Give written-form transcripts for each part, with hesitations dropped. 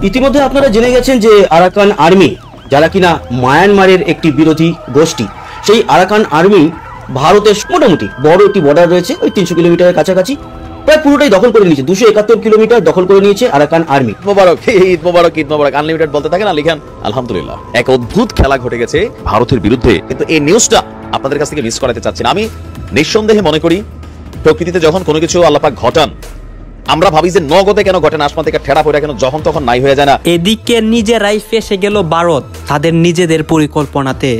ইতিমধ্যে আপনারা জেনে গেছেন যে আরাকান আর্মি, যারা কিনা মায়ানমারের একটি বিরোধী গোষ্ঠী, সেই আরাকান আর্মি ভারতের মোটামুটি বড় একটি বর্ডার রয়েছে, ওই 300 কিলোমিটারের কাছাকাছি, প্রায় পুরোটাই দখল করে নিয়েছে। 271 কিলোমিটার দখল করে নিয়েছে আরাকান আর্মি। মোবারক, ঈদ মোবারক, ঈদ মোবারক। আনলিমিটেড বলতে থাকে না, লিখেন আলহামদুলিল্লাহ। এক অদ্ভুত খেলা ঘটে গেছে ভারতের বিরুদ্ধে, কিন্তু এই নিউজটা আপনাদের কাছ থেকে মিস করাতে চাচ্ছি না। আমি নিঃসন্দেহে মনে করি প্রকৃতিতে যখন কোনো কিছু আল্লাহ পাক ঘটান, আমরা ভাবি যে নগদে কেন ঘটে না, আসমান থেকে ঠেড়া পড়ে কেন যখন তখন নাই হয়ে যায় না। এদিকে নিজেরাই ফেসে গেল ভারত তাদের নিজেদের পরিকল্পনাতে।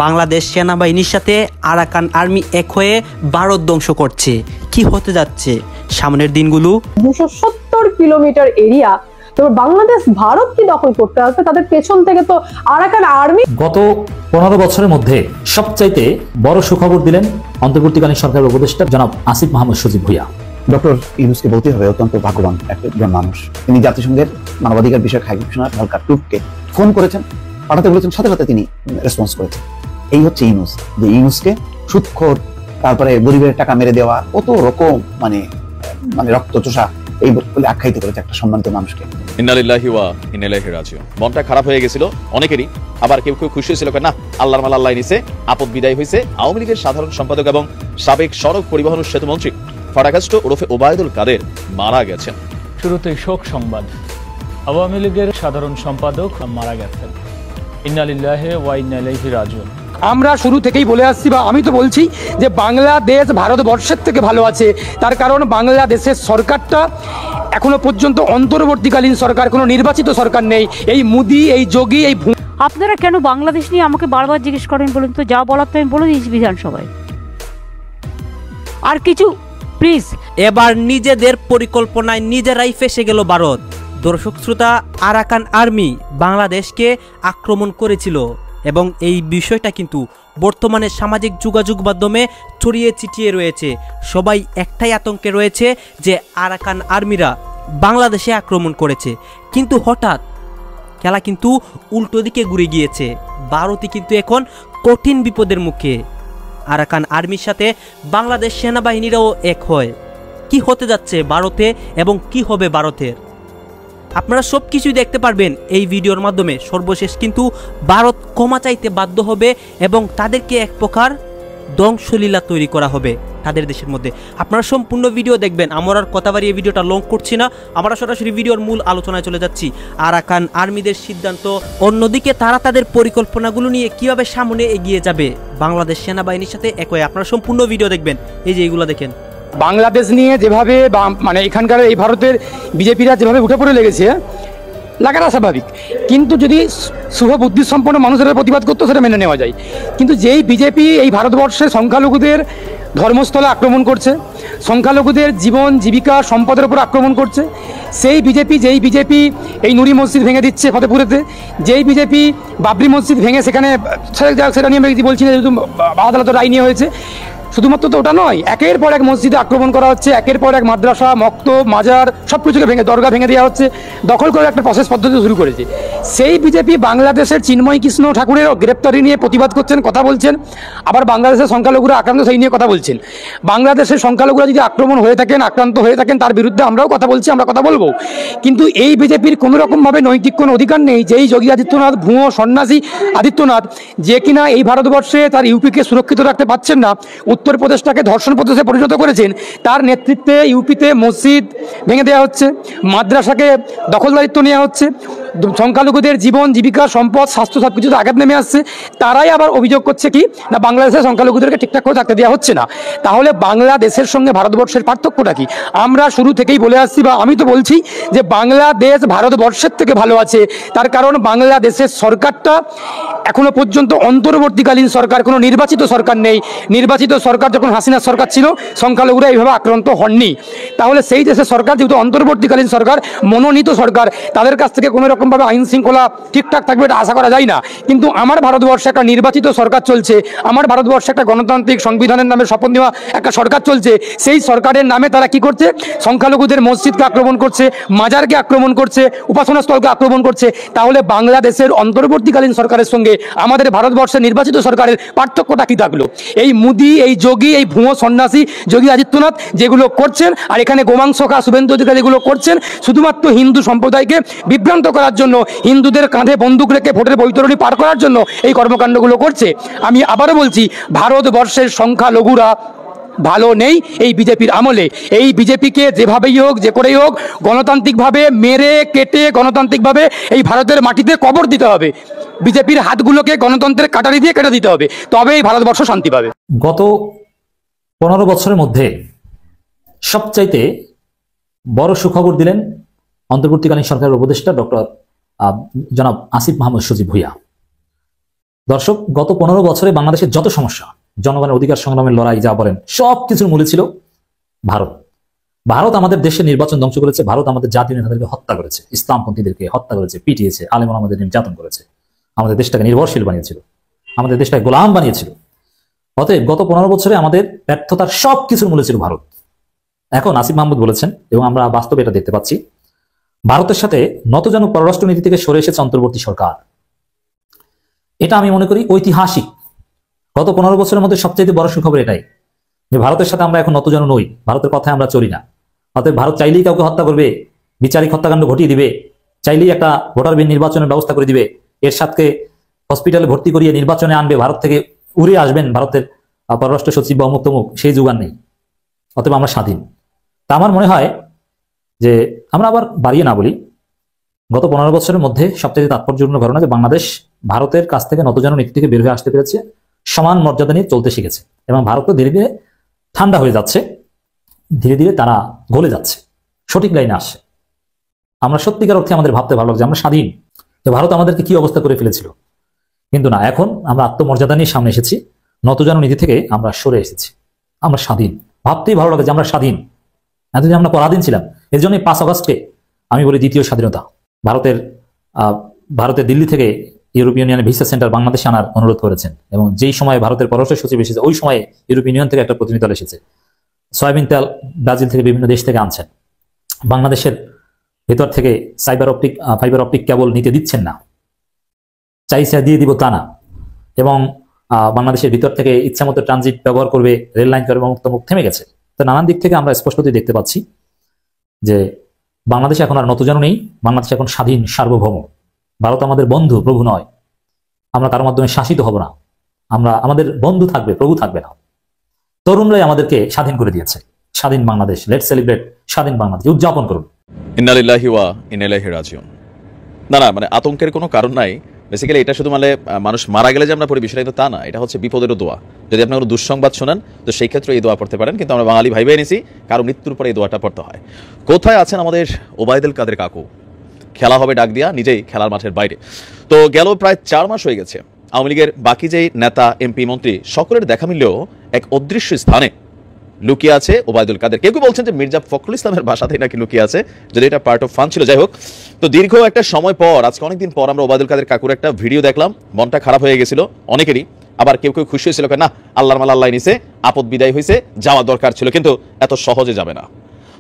বাংলাদেশ সেনাবাহিনীর সাথে আরাকান আর্মি এক হয়ে ভারত ধ্বংস করছে। কি হতে যাচ্ছে সামনের দিনগুলো? 270 কিলোমিটার এরিয়া তো বাংলাদেশ ভারত কি দখল করতে আসবে, তাদের পেছন থেকে তো আরাকান আর্মি। গত 15 বছরের মধ্যে সবচাইতে বড় সুখবর দিলেন অন্তর্বর্তীকালীন সরকারের উপদেষ্টা জনাব আসিফ মাহমুদ সজীব ভুঁইয়া। ডক্টর ইউনূসকে বলতে হবে অত্যন্ত ভাগ্যবান একজন মানুষ। তিনি জাতিসংঘের মানবাধিকার বিষয়ক হাই কমিশনার ভলকার টুর্ককে ফোন করেছেন, পাঠাতে বলেছেন, সাথে সাথে তিনি রেসপন্স করেছেন। এই হচ্ছে ইউনূস, যে ইউনূসকে সুদখোর, তারপরে গরিবের টাকা মেরে দেওয়া, কত রকম মানে রক্তচোষা এই বলে আখ্যায়িত করেছে একটা সম্মানিত মানুষকে। ইন্না লিল্লাহি ওয়া ইন্না ইলাইহি রাজিউন। মনটা খারাপ হয়ে গেছিল অনেকেরই, আবার কেউ কেউ খুশি হয়েছিল, না আল্লাহর মাল আল্লাহ নিছে, আপদ বিদায় হয়েছে। আওয়ামী লীগের সাধারণ সম্পাদক এবং সাবেক সড়ক পরিবহন ও সেতু মন্ত্রী ফারাকাস্ট ওরফে ওবায়দুল কাদের মারা গেছেন। শুরুতেই শোক সংবাদ, আওয়ামী লীগের সাধারণ সম্পাদক মারা গেছেন। ইন্না লিল্লাহি ওয়া ইন্না ইলাইহি রাজিউন। আমরা শুরু থেকেই বলে আসছি, বা আমি তো বলছি যে বাংলাদেশ ভারতবর্ষের থেকে ভালো আছে। তার কারণ বাংলাদেশের সরকারটা এখনো পর্যন্ত অন্তর্বর্তীকালীন সরকার, কোনো নির্বাচিত সরকার নেই। এই মোদি, এই যোগী, এই আপনারা কেন বাংলাদেশ নিয়ে আমাকে বারবার জিজ্ঞেস করেন বলুন তো? যা বলার তো আমি বলে দিয়েছি বিধানসভায়। আর কিছু প্লিজ। এবার নিজেদের পরিকল্পনায় নিজেরাই ফেসে গেল ভারত। দর্শক শ্রোতা, আরাকান আর্মি বাংলাদেশকে আক্রমণ করেছিল এবং এই বিষয়টা কিন্তু বর্তমানে সামাজিক যোগাযোগ মাধ্যমে ছড়িয়ে ছিটিয়ে রয়েছে। সবাই একটাই আতঙ্কে রয়েছে যে আরাকান আর্মিরা বাংলাদেশে আক্রমণ করেছে, কিন্তু হঠাৎ খেলা কিন্তু উল্টো দিকে ঘুরে গিয়েছে। ভারতই কিন্তু এখন কঠিন বিপদের মুখে। আরাকান আর্মির সাথে বাংলাদেশ সেনাবাহিনীরাও এক হয়। কি হতে যাচ্ছে ভারতে এবং কি হবে ভারতের, আপনারা সব কিছুই দেখতে পারবেন এই ভিডিওর মাধ্যমে। সর্বশেষ কিন্তু ভারত ক্ষমা চাইতে বাধ্য হবে এবং তাদেরকে এক প্রকার ধ্বংসলীলা তৈরি করা হবে তাদের দেশের মধ্যে। আপনারা সম্পূর্ণ ভিডিও দেখবেন। আমরা আর কথা বাড়িয়ে ভিডিওটা লং করছি না, আমরা সরাসরি ভিডিওর মূল আলোচনায় চলে যাচ্ছি। আরাকান আর্মিদের সিদ্ধান্ত, অন্যদিকে তারা তাদের পরিকল্পনাগুলো নিয়ে কিভাবে সামনে এগিয়ে যাবে বাংলাদেশ সেনাবাহিনীর সাথে এক হয়ে। আপনারা সম্পূর্ণ ভিডিও দেখবেন। এই যে এইগুলো দেখেন, বাংলাদেশ নিয়ে যেভাবে মানে এখানকার এই ভারতের বিজেপিরা যেভাবে উঠে পড়ে লেগেছে, লাগাটা স্বাভাবিক। কিন্তু যদি শুভ বুদ্ধি সম্পন্ন মানুষের প্রতিবাদ করতো সেটা মেনে নেওয়া যায়। কিন্তু যেই বিজেপি এই ভারতবর্ষের সংখ্যালঘুদের ধর্মস্থলে আক্রমণ করছে, সংখ্যালঘুদের জীবন জীবিকা সম্পদের উপর আক্রমণ করছে, যেই বিজেপি এই নুরি মসজিদ ভেঙে দিচ্ছে ফতেপুরেতে, যেই বিজেপি বাবরি মসজিদ ভেঙে সেখানে, সেটা নিয়ে আমি বলছি না, যেহেতু আদালতের রায় নিয়ে হয়েছে, শুধুমাত্র তো ওটা নয়, একের পর এক মসজিদে আক্রমণ করা হচ্ছে, একের পর এক মাদ্রাসা, মক্তব, মাজার সব কিছুকে ভেঙে, দরগা ভেঙে দেওয়া হচ্ছে, দখল করে একটা প্রসেস পদ্ধতি শুরু করেছে। সেই বিজেপি বাংলাদেশের চিন্ময় কৃষ্ণ ঠাকুরের গ্রেপ্তারি নিয়ে প্রতিবাদ করছেন, কথা বলছেন, আবার বাংলাদেশের সংখ্যালঘুরা আক্রান্ত সেই নিয়ে কথা বলছেন। বাংলাদেশের সংখ্যালঘুরা যদি আক্রমণ হয়ে থাকেন, আক্রান্ত হয়ে থাকেন, তার বিরুদ্ধে আমরাও কথা বলছি, আমরা কথা বলবো। কিন্তু এই বিজেপির কোনো রকমভাবে নৈতিক কোনো অধিকার নেই যেই যোগী আদিত্যনাথ, ভুয়ো সন্ন্যাসী আদিত্যনাথ, যে কিনা এই ভারতবর্ষে তার ইউপিকে সুরক্ষিত রাখতে পারছেন না, উত্তরপ্রদেশটাকে ধর্ষণ প্রদেশে পরিণত করেছেন, তার নেতৃত্বে ইউপিতে মসজিদ ভেঙে দেওয়া হচ্ছে, মাদ্রাসাকে দখলদারিত্ব নেওয়া হচ্ছে, সংখ্যালঘুদের জীবন জীবিকা সম্পদ স্বাস্থ্য সব কিছুতে আঘাত নেমে আসছে। তারাই আবার অভিযোগ করছে কি না বাংলাদেশের সংখ্যালঘুদেরকে ঠিকঠাক করে থাকতে দেওয়া হচ্ছে না। তাহলে বাংলাদেশের সঙ্গে ভারতবর্ষের পার্থক্যটা কি? আমরা শুরু থেকেই বলে আসছি, বা আমি তো বলছি যে বাংলাদেশ ভারতবর্ষের থেকে ভালো আছে। তার কারণ বাংলাদেশের সরকারটা এখনো পর্যন্ত অন্তর্বর্তীকালীন সরকার, কোনো নির্বাচিত সরকার নেই। নির্বাচিত সরকার যখন হাসিনার সরকার ছিল, সংখ্যালঘুরা এইভাবে আক্রান্ত হননি। তাহলে সেই দেশের সরকার যেহেতু অন্তর্বর্তীকালীন সরকার, মনোনীত সরকার, তাদের কাছ থেকে কোনো রকম সেরকমভাবে আইন শৃঙ্খলা ঠিকঠাক থাকবে এটা আশা করা যায় না। কিন্তু আমার ভারতবর্ষে একটা নির্বাচিত সরকার চলছে, আমার ভারতবর্ষে একটা গণতান্ত্রিক সংবিধানের নামে শপথ নেওয়া একটা সরকার চলছে। সেই সরকারের নামে তারা কি করছে? সংখ্যালঘুদের মসজিদকে আক্রমণ করছে, মাজারকে আক্রমণ করছে, উপাসনা স্থলকে আক্রমণ করছে। তাহলে বাংলাদেশের অন্তর্বর্তীকালীন সরকারের সঙ্গে আমাদের ভারতবর্ষের নির্বাচিত সরকারের পার্থক্যটা কি থাকলো? এই মোদি, এই যোগী, এই ভুয়ো সন্ন্যাসী যোগী আদিত্যনাথ যেগুলো করছেন, আর এখানে গোমাংসখা শুভেন্দু অধিকারী যেগুলো করছেন, শুধুমাত্র হিন্দু সম্প্রদায়কে বিভ্রান্ত করার জন্য, হিন্দুদের কাঁধে বন্দুক রেখে ভোটের বৈতরণী পার করার জন্য এই কর্মকাণ্ডগুলো করছে। আমি আবারও বলছি, ভারতবর্ষের সংখ্যালঘুরা ভালো নেই এই বিজেপির আমলে। এই বিজেপিকে যেভাবেই হোক, যে করেই হোক, গণতান্ত্রিকভাবে মেরে কেটে গণতান্ত্রিকভাবে এই ভারতের মাটিতে কবর দিতে হবে। বিজেপির হাতগুলোকে গণতন্ত্রের কাটারি দিয়ে কেটে দিতে হবে, তবেই ভারতবর্ষ শান্তি পাবে। গত 15 বছরের মধ্যে সবচাইতে বড় সুখবর দিলেন অন্তর্বর্তীকালীন সরকারের উপদেষ্টা ডক্টর জনাব আসিফ মাহমুদ সজীব ভুঁইয়া। দর্শক, গত 15 বছরে বাংলাদেশের যত সমস্যা, জনগণের অধিকার সংগ্রামের লড়াই যা বলেন, সব কিছুর মূলে ছিল ভারত। ভারত আমাদের দেশের নির্বাচন ধ্বংস করেছে, ভারত আমাদের জাতীয় নেতাদেরকে হত্যা করেছে, ইসলামপন্থীদেরকে হত্যা করেছে, পিটিয়েছে, আলেম ওলামাদের নির্যাতন করেছে, আমাদের দেশটাকে নির্ভরশীল বানিয়েছিল, আমাদের দেশটাকে গোলাম বানিয়েছিল। অতএব গত 15 বছরে আমাদের ব্যর্থতার সব কিছুর মূলে ছিল ভারত। এখন আসিফ মাহমুদ বলেছেন, এবং আমরা বাস্তবে এটা দেখতে পাচ্ছি, ভারতের সাথে নতজানু পররাষ্ট্রনীতি থেকে সরে এসেছে অন্তর্বর্তী সরকার। এটা আমি মনে করি ঐতিহাসিক। গত 15 বছরের মধ্যে সবচেয়ে বড় সুখবর এটাই যে ভারতের সাথে আমরা এখন নতজানু নই, ভারতের কথায় আমরা চলি না। অতএব ভারত চাইলেই কাউকে হত্যা করবে, বিচারিক হত্যাকাণ্ড ঘটিয়ে দিবে, চাইলেই একটা ভোটার বিল নির্বাচনের ব্যবস্থা করে দিবে, এরশাদকে হসপিটালে ভর্তি করিয়ে নির্বাচনে আনবে, ভারত থেকে উড়ে আসবেন ভারতের পররাষ্ট্র সচিব বা অমুক তমুক, সেই যুগান নেই। অতএব আমরা স্বাধীন। তা আমার মনে হয় যে আমরা আবার বাড়িয়ে না বলি, গত 15 বছরের মধ্যে সবচেয়ে তাৎপর্যপূর্ণ ঘটনা যে বাংলাদেশ ভারতের কাছ থেকে নতজানু নীতি থেকে বের হয়ে আসতে পেরেছে, সমান মর্যাদা নিয়ে চলতে শিখেছে, এবং ভারত ধীরে ধীরে ঠান্ডা হয়ে যাচ্ছে, ধীরে ধীরে তারা গলে যাচ্ছে, সঠিক লাইনে আসছে। আমরা সত্যিকার অর্থে আমাদের ভাবতে ভালো লাগছে আমরা স্বাধীন। তো ভারত আমাদেরকে কি অবস্থা করে ফেলেছিল, কিন্তু না, এখন আমরা আত্মমর্যাদা নিয়ে সামনে এসেছি, নতজানু নীতি থেকে আমরা সরে এসেছি, আমরা স্বাধীন। ভাবতেই ভালো লাগে যে আমরা স্বাধীন, এতদিন আমরা পরাধীন ছিলাম। এর জন্য 5 আগস্টকে আমি বলি দ্বিতীয় স্বাধীনতা। ভারতের দিল্লি থেকে ইউরোপিয়ান ইউনিয়নের ভিসা সেন্টার বাংলাদেশে আনার অনুরোধ করেছেন, এবং যেই সময় ভারতের পররাষ্ট্র সচিব এসেছে ওই সময়ে ইউরোপিয়ান ইউনিয়ন থেকে একটা প্রতিনিধি দল এসেছে, সয়াবিন তেল ব্রাজিল থেকে বিভিন্ন দেশ থেকে আনছেন, বাংলাদেশের ভেতর থেকে ফাইবার অপটিক কেবল নিতে দিচ্ছেন না, চাইছে দিয়ে দিব তা না, এবং বাংলাদেশের ভিতর থেকে ইচ্ছামতো ট্রানজিট ব্যবহার করবে, রেল লাইন করবে, মুক্ত মুখ থেমে গেছে। তো নানান দিক থেকে আমরা স্পষ্টতই দেখতে পাচ্ছি যে বাংলাদেশ এখন আর নতজানু নেই, বাংলাদেশ এখন স্বাধীন, সার্বভৌম। ভারত আমাদের বন্ধু, প্রভু নয়। আমরা কারোর মাধ্যমে শাসিত হব না, আমাদের বন্ধু থাকবে, প্রভু থাকবে না। তরুণরাই আমাদেরকে স্বাধীন করে দিয়েছে। স্বাধীন বাংলাদেশ, লেটস সেলিব্রেট স্বাধীন বাংলাদেশ, উদযাপন করুন। ইন্না লিল্লাহি ওয়া ইন্না ইলাইহি রাজিউন। না, মানে আতঙ্কের কোনো কারণ নাই। বেসিক্যালি এটা শুধু মানুষ মারা গেলে যে আমরা পড়ি বিষয়টা কিন্তু তা না, এটা হচ্ছে বিপদেরও দোয়া। যদি আপনি কোনো দুঃসংবাদ শোনেন তো সেই ক্ষেত্রে এই দোয়া পড়তে পারেন, কিন্তু আমরা বাঙালি ভাই এনেছি কারো মৃত্যুর পরে এই দোয়াটা পড়তে হয়। কোথায় আছেন আমাদের ওবায়দুল কাদের কাকু? খেলা হবে ডাক দিয়া, নিজেই খেলার মাঠের বাইরে। তো গেল প্রায় 4 মাস হয়ে গেছে আওয়ামী লীগের বাকি যেই নেতা, এমপি, মন্ত্রী সকলের দেখা মিললেও এক অদৃশ্য স্থানে লুকিয়ে আছে ওবায়দুল কাদের। কেউ বলছেন যে মির্জা ফখরুল ইসলামের বাসাতেই নাকি লুকিয়ে আছে, যদি এটা পার্ট অফ ফান ছিল। যাই হোক, তো দীর্ঘ একটা সময় পর, আজকে অনেকদিন পর আমরা ওবায়দুল কাদের কাকুর একটা ভিডিও দেখলাম। মনটা খারাপ হয়ে গেছিল অনেকেরই, আবার কেউ খুশি হয়েছিল, না আল্লাহর মাল আল্লাহ নিছে, আপদ বিদায় হয়েছে, যাওয়া দরকার ছিল, কিন্তু এত সহজে যাবে না।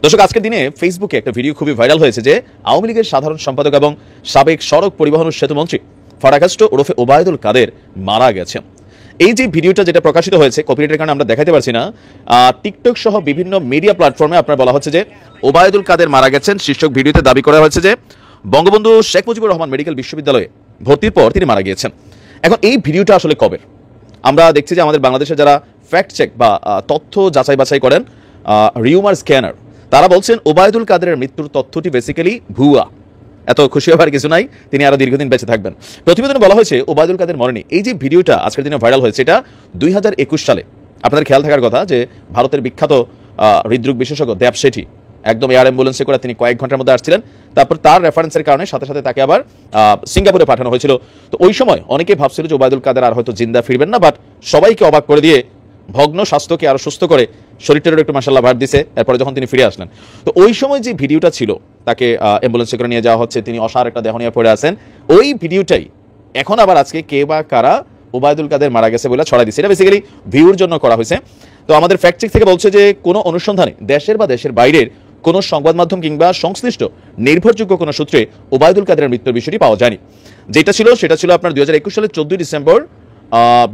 দর্শক, আজকের দিনে ফেসবুকে একটা ভিডিও খুবই ভাইরাল হয়েছে যে আওয়ামী লীগের সাধারণ সম্পাদক এবং সাবেক সড়ক পরিবহন ও সেতু মন্ত্রী ফারাকাস্ট ওরফে ওবায়দুল কাদের মারা গেছেন। এই যে ভিডিওটা যেটা প্রকাশিত হয়েছে, কপিরাইটের কারণে আমরা দেখাতে পারছি না, টিকটক সহ বিভিন্ন মিডিয়া প্ল্যাটফর্মে আপনার বলা হচ্ছে যে ওবায়দুল কাদের মারা গেছেন। শীর্ষক ভিডিওতে দাবি করা হয়েছে যে বঙ্গবন্ধু শেখ মুজিবুর রহমান মেডিকেল বিশ্ববিদ্যালয়ে ভর্তির পর তিনি মারা গিয়েছেন। এখন এই ভিডিওটা আসলে কবের? আমরা দেখছি যে আমাদের বাংলাদেশে যারা ফ্যাক্ট চেক বা তথ্য যাচাই বাছাই করেন, রিউমার স্ক্যানার, তারা বলছেন ওবায়দুল কাদেরের মৃত্যুর তথ্যটি বেসিক্যালি ভুয়া। এত খুশি হবার কিছু নাই, তিনি আরো দীর্ঘদিন বেঁচে থাকবেন। প্রতিবেদনে বলা হয়েছে ওবায়দুল কাদের মরেনি। এই যে ভিডিওটা আজকের দিনে ভাইরাল হয়েছে, এটা 2021 সালে। আপনাদের খেয়াল থাকার কথা যে ভারতের বিখ্যাত হৃদরোগ বিশেষজ্ঞ দেব শেঠি একদম এয়ার অ্যাম্বুলেন্সে করে তিনি কয়েক ঘন্টার মধ্যে আসছিলেন। তারপর তার রেফারেন্সের কারণে সাথে সাথে তাকে আবার সিঙ্গাপুরে পাঠানো হয়েছিল। তো ওই সময় অনেকেই ভাবছিল যে ওবায়দুল কাদের আর হয়তো জিন্দা ফিরবেন না, বাট সবাইকে অবাক করে দিয়ে ভগ্ন স্বাস্থ্যকে আরো সুস্থ করে শরীরটারও একটু মাশাআল্লাহ ভার দিছে, এরপরে যখন তিনি ফিরে আসলেন। তো ওই সময় যে ভিডিওটা ছিল, তাকে অ্যাম্বুলেন্সে করে নিয়ে যাওয়া হচ্ছে, তিনি অসার একটা দেহ নিয়ে পড়ে আছেন, ওই ভিডিওটাই এখন আবার আজকে কে বা কারা ওবায়দুল কাদের মারা গেছে বলে ছড়াই দিচ্ছে। এটা বেসিক্যালি ভিউর জন্য করা হয়েছে। তো আমাদের ফ্যাক্ট চেক থেকে বলছে যে কোনো অনুসন্ধানে দেশের বা দেশের বাইরের কোনো সংবাদ মাধ্যম কিংবা সংশ্লিষ্ট নির্ভরযোগ্য কোনো সূত্রে ওবায়দুল কাদেরের মৃত্যুর বিষয়টি পাওয়া যায়নি। যেটা ছিল সেটা ছিল আপনার 2021 সালের 14 ডিসেম্বর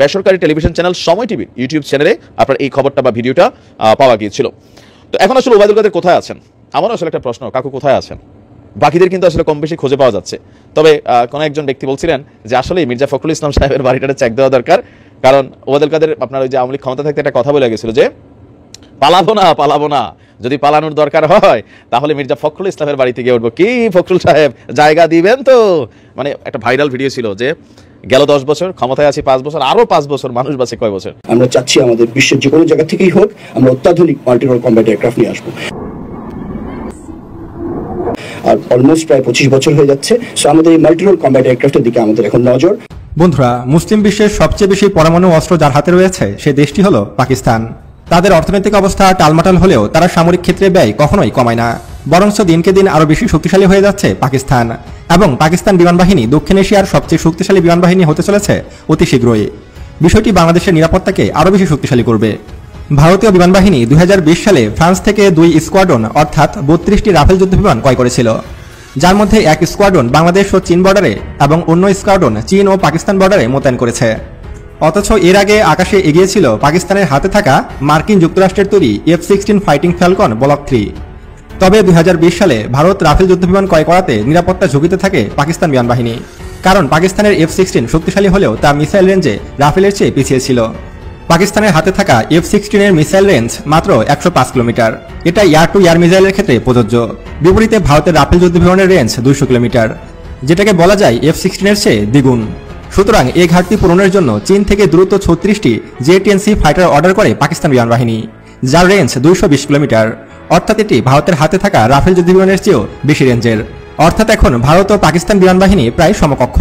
বেসরকারি টেলিভিশন চ্যানেল সময় টিভির ইউটিউব চ্যানেলে আপনার এই খবরটা বা ভিডিওটা পাওয়া গিয়েছিল। তো এখন আসলে ওবায়দুল কাদের কোথায় আছেন? আমারও আসলে একটা প্রশ্ন, কাকু কোথায় আছেন? বাকিদের কিন্তু আসলে কম বেশি খুঁজে পাওয়া যাচ্ছে। তবে কোনো একজন ব্যক্তি বলছিলেন যে আসলে মির্জা ফখরুল ইসলাম সাহেবের বাড়িটা চেক দেওয়া দরকার, কারণ ওবায়দুল কাদের আপনার ওই যে আওয়ামী লীগ ক্ষমতা থাকতে একটা কথা বলে গেছিল যে পালাবো না, যদি পালানোর দরকার হয় তাহলে মির্জা ফখরুল ইসলামের বাড়িতে গিয়ে উঠবো। কি ফখরুল সাহেব জায়গা দিবেন তো? মানে একটা ভাইরাল ভিডিও ছিল যে গেল 10 বছর ক্ষমতায় আছি 5 বছর, আরো 5 বছর, মানুষ বাঁচে কয় বছর। আমরা চাচ্ছি আমাদের বিশ্বের যে কোনো জায়গা থেকেই হোক আমরা অত্যাধুনিক মাল্টিরোল কম্ব্যাট এয়ারক্রাফট নিয়ে আসবো। আর অলমোস্ট প্রায় 25 বছর হয়ে যাচ্ছে, সো আমাদের এই মাল্টিরোল কম্ব্যাট এয়ারক্রাফটের দিকে আমাদের এখন নজর। বন্ধুরা, মুসলিম বিশ্বের সবচেয়ে বেশি পরমাণু অস্ত্র যার হাতে রয়েছে সেই দেশটি হলো পাকিস্তান। তাদের অর্থনৈতিক অবস্থা টালমাটাল হলেও তারা সামরিক ক্ষেত্রে ব্যয় কখনোই কমায় না, বরঞ্চ দিনকে দিন আরো বেশি শক্তিশালী হয়ে যাচ্ছে পাকিস্তান। এবং পাকিস্তান বিমান বাহিনী দক্ষিণ এশিয়ার সবচেয়ে শক্তিশালী বিমান বাহিনী হতে চলেছে অতি শীঘ্রই। বিষয়টি বাংলাদেশের নিরাপত্তাকে আরো বেশি শক্তিশালী করবে। ভারতীয় বিমান বাহিনী 2020 সালে ফ্রান্স থেকে 2 স্কোয়াড্রন অর্থাৎ 32টি রাফেল যুদ্ধবিমান ক্রয় করেছিল, যার মধ্যে এক স্কোয়াড্রন বাংলাদেশ ও চীন বর্ডারে এবং অন্য স্কোয়াড্রন চীন ও পাকিস্তান বর্ডারে মোতায়েন করেছে। অথচ এর আগে আকাশে এগিয়েছিল পাকিস্তানের হাতে থাকা মার্কিন যুক্তরাষ্ট্রের তৈরি F-16 ফাইটিং ফ্যালকন ব্লক 3। তবে 2020 সালে ভারত রাফেল যুদ্ধবিমান ক্রয় করাতে নিরাপত্তা ঝুঁকিতে থাকে পাকিস্তান বিমান বাহিনী, কারণ পাকিস্তানের F-16 শক্তিশালী হলেও তা মিসাইল রেঞ্জে রাফেলের চেয়ে পিছিয়ে ছিল। পাকিস্তানের হাতে থাকা F-16 এর মিসাইল রেঞ্জ মাত্র 105 কিলোমিটার, এটা এয়ার টু এয়ার মিসাইলের ক্ষেত্রে প্রযোজ্য। বিপরীতে ভারতের রাফেল যুদ্ধবিমানের রেঞ্জ 200 কিলোমিটার, যেটাকে বলা যায় F-16 এর চেয়ে দ্বিগুণ। সুতরাং এই ঘাটতি পূরণের জন্য চীন থেকে দ্রুত 36টি J-10C ফাইটার অর্ডার করে পাকিস্তান বিমান বাহিনী, যার রেঞ্জ 220 কিলোমিটার। অর্থাৎ এটি ভারতের হাতে থাকা রাফেল যুদ্ধবিমানের চেয়েও বেশি রেঞ্জের। অর্থাৎ এখন ভারত ও পাকিস্তান বিমান বাহিনী প্রায় সমকক্ষ।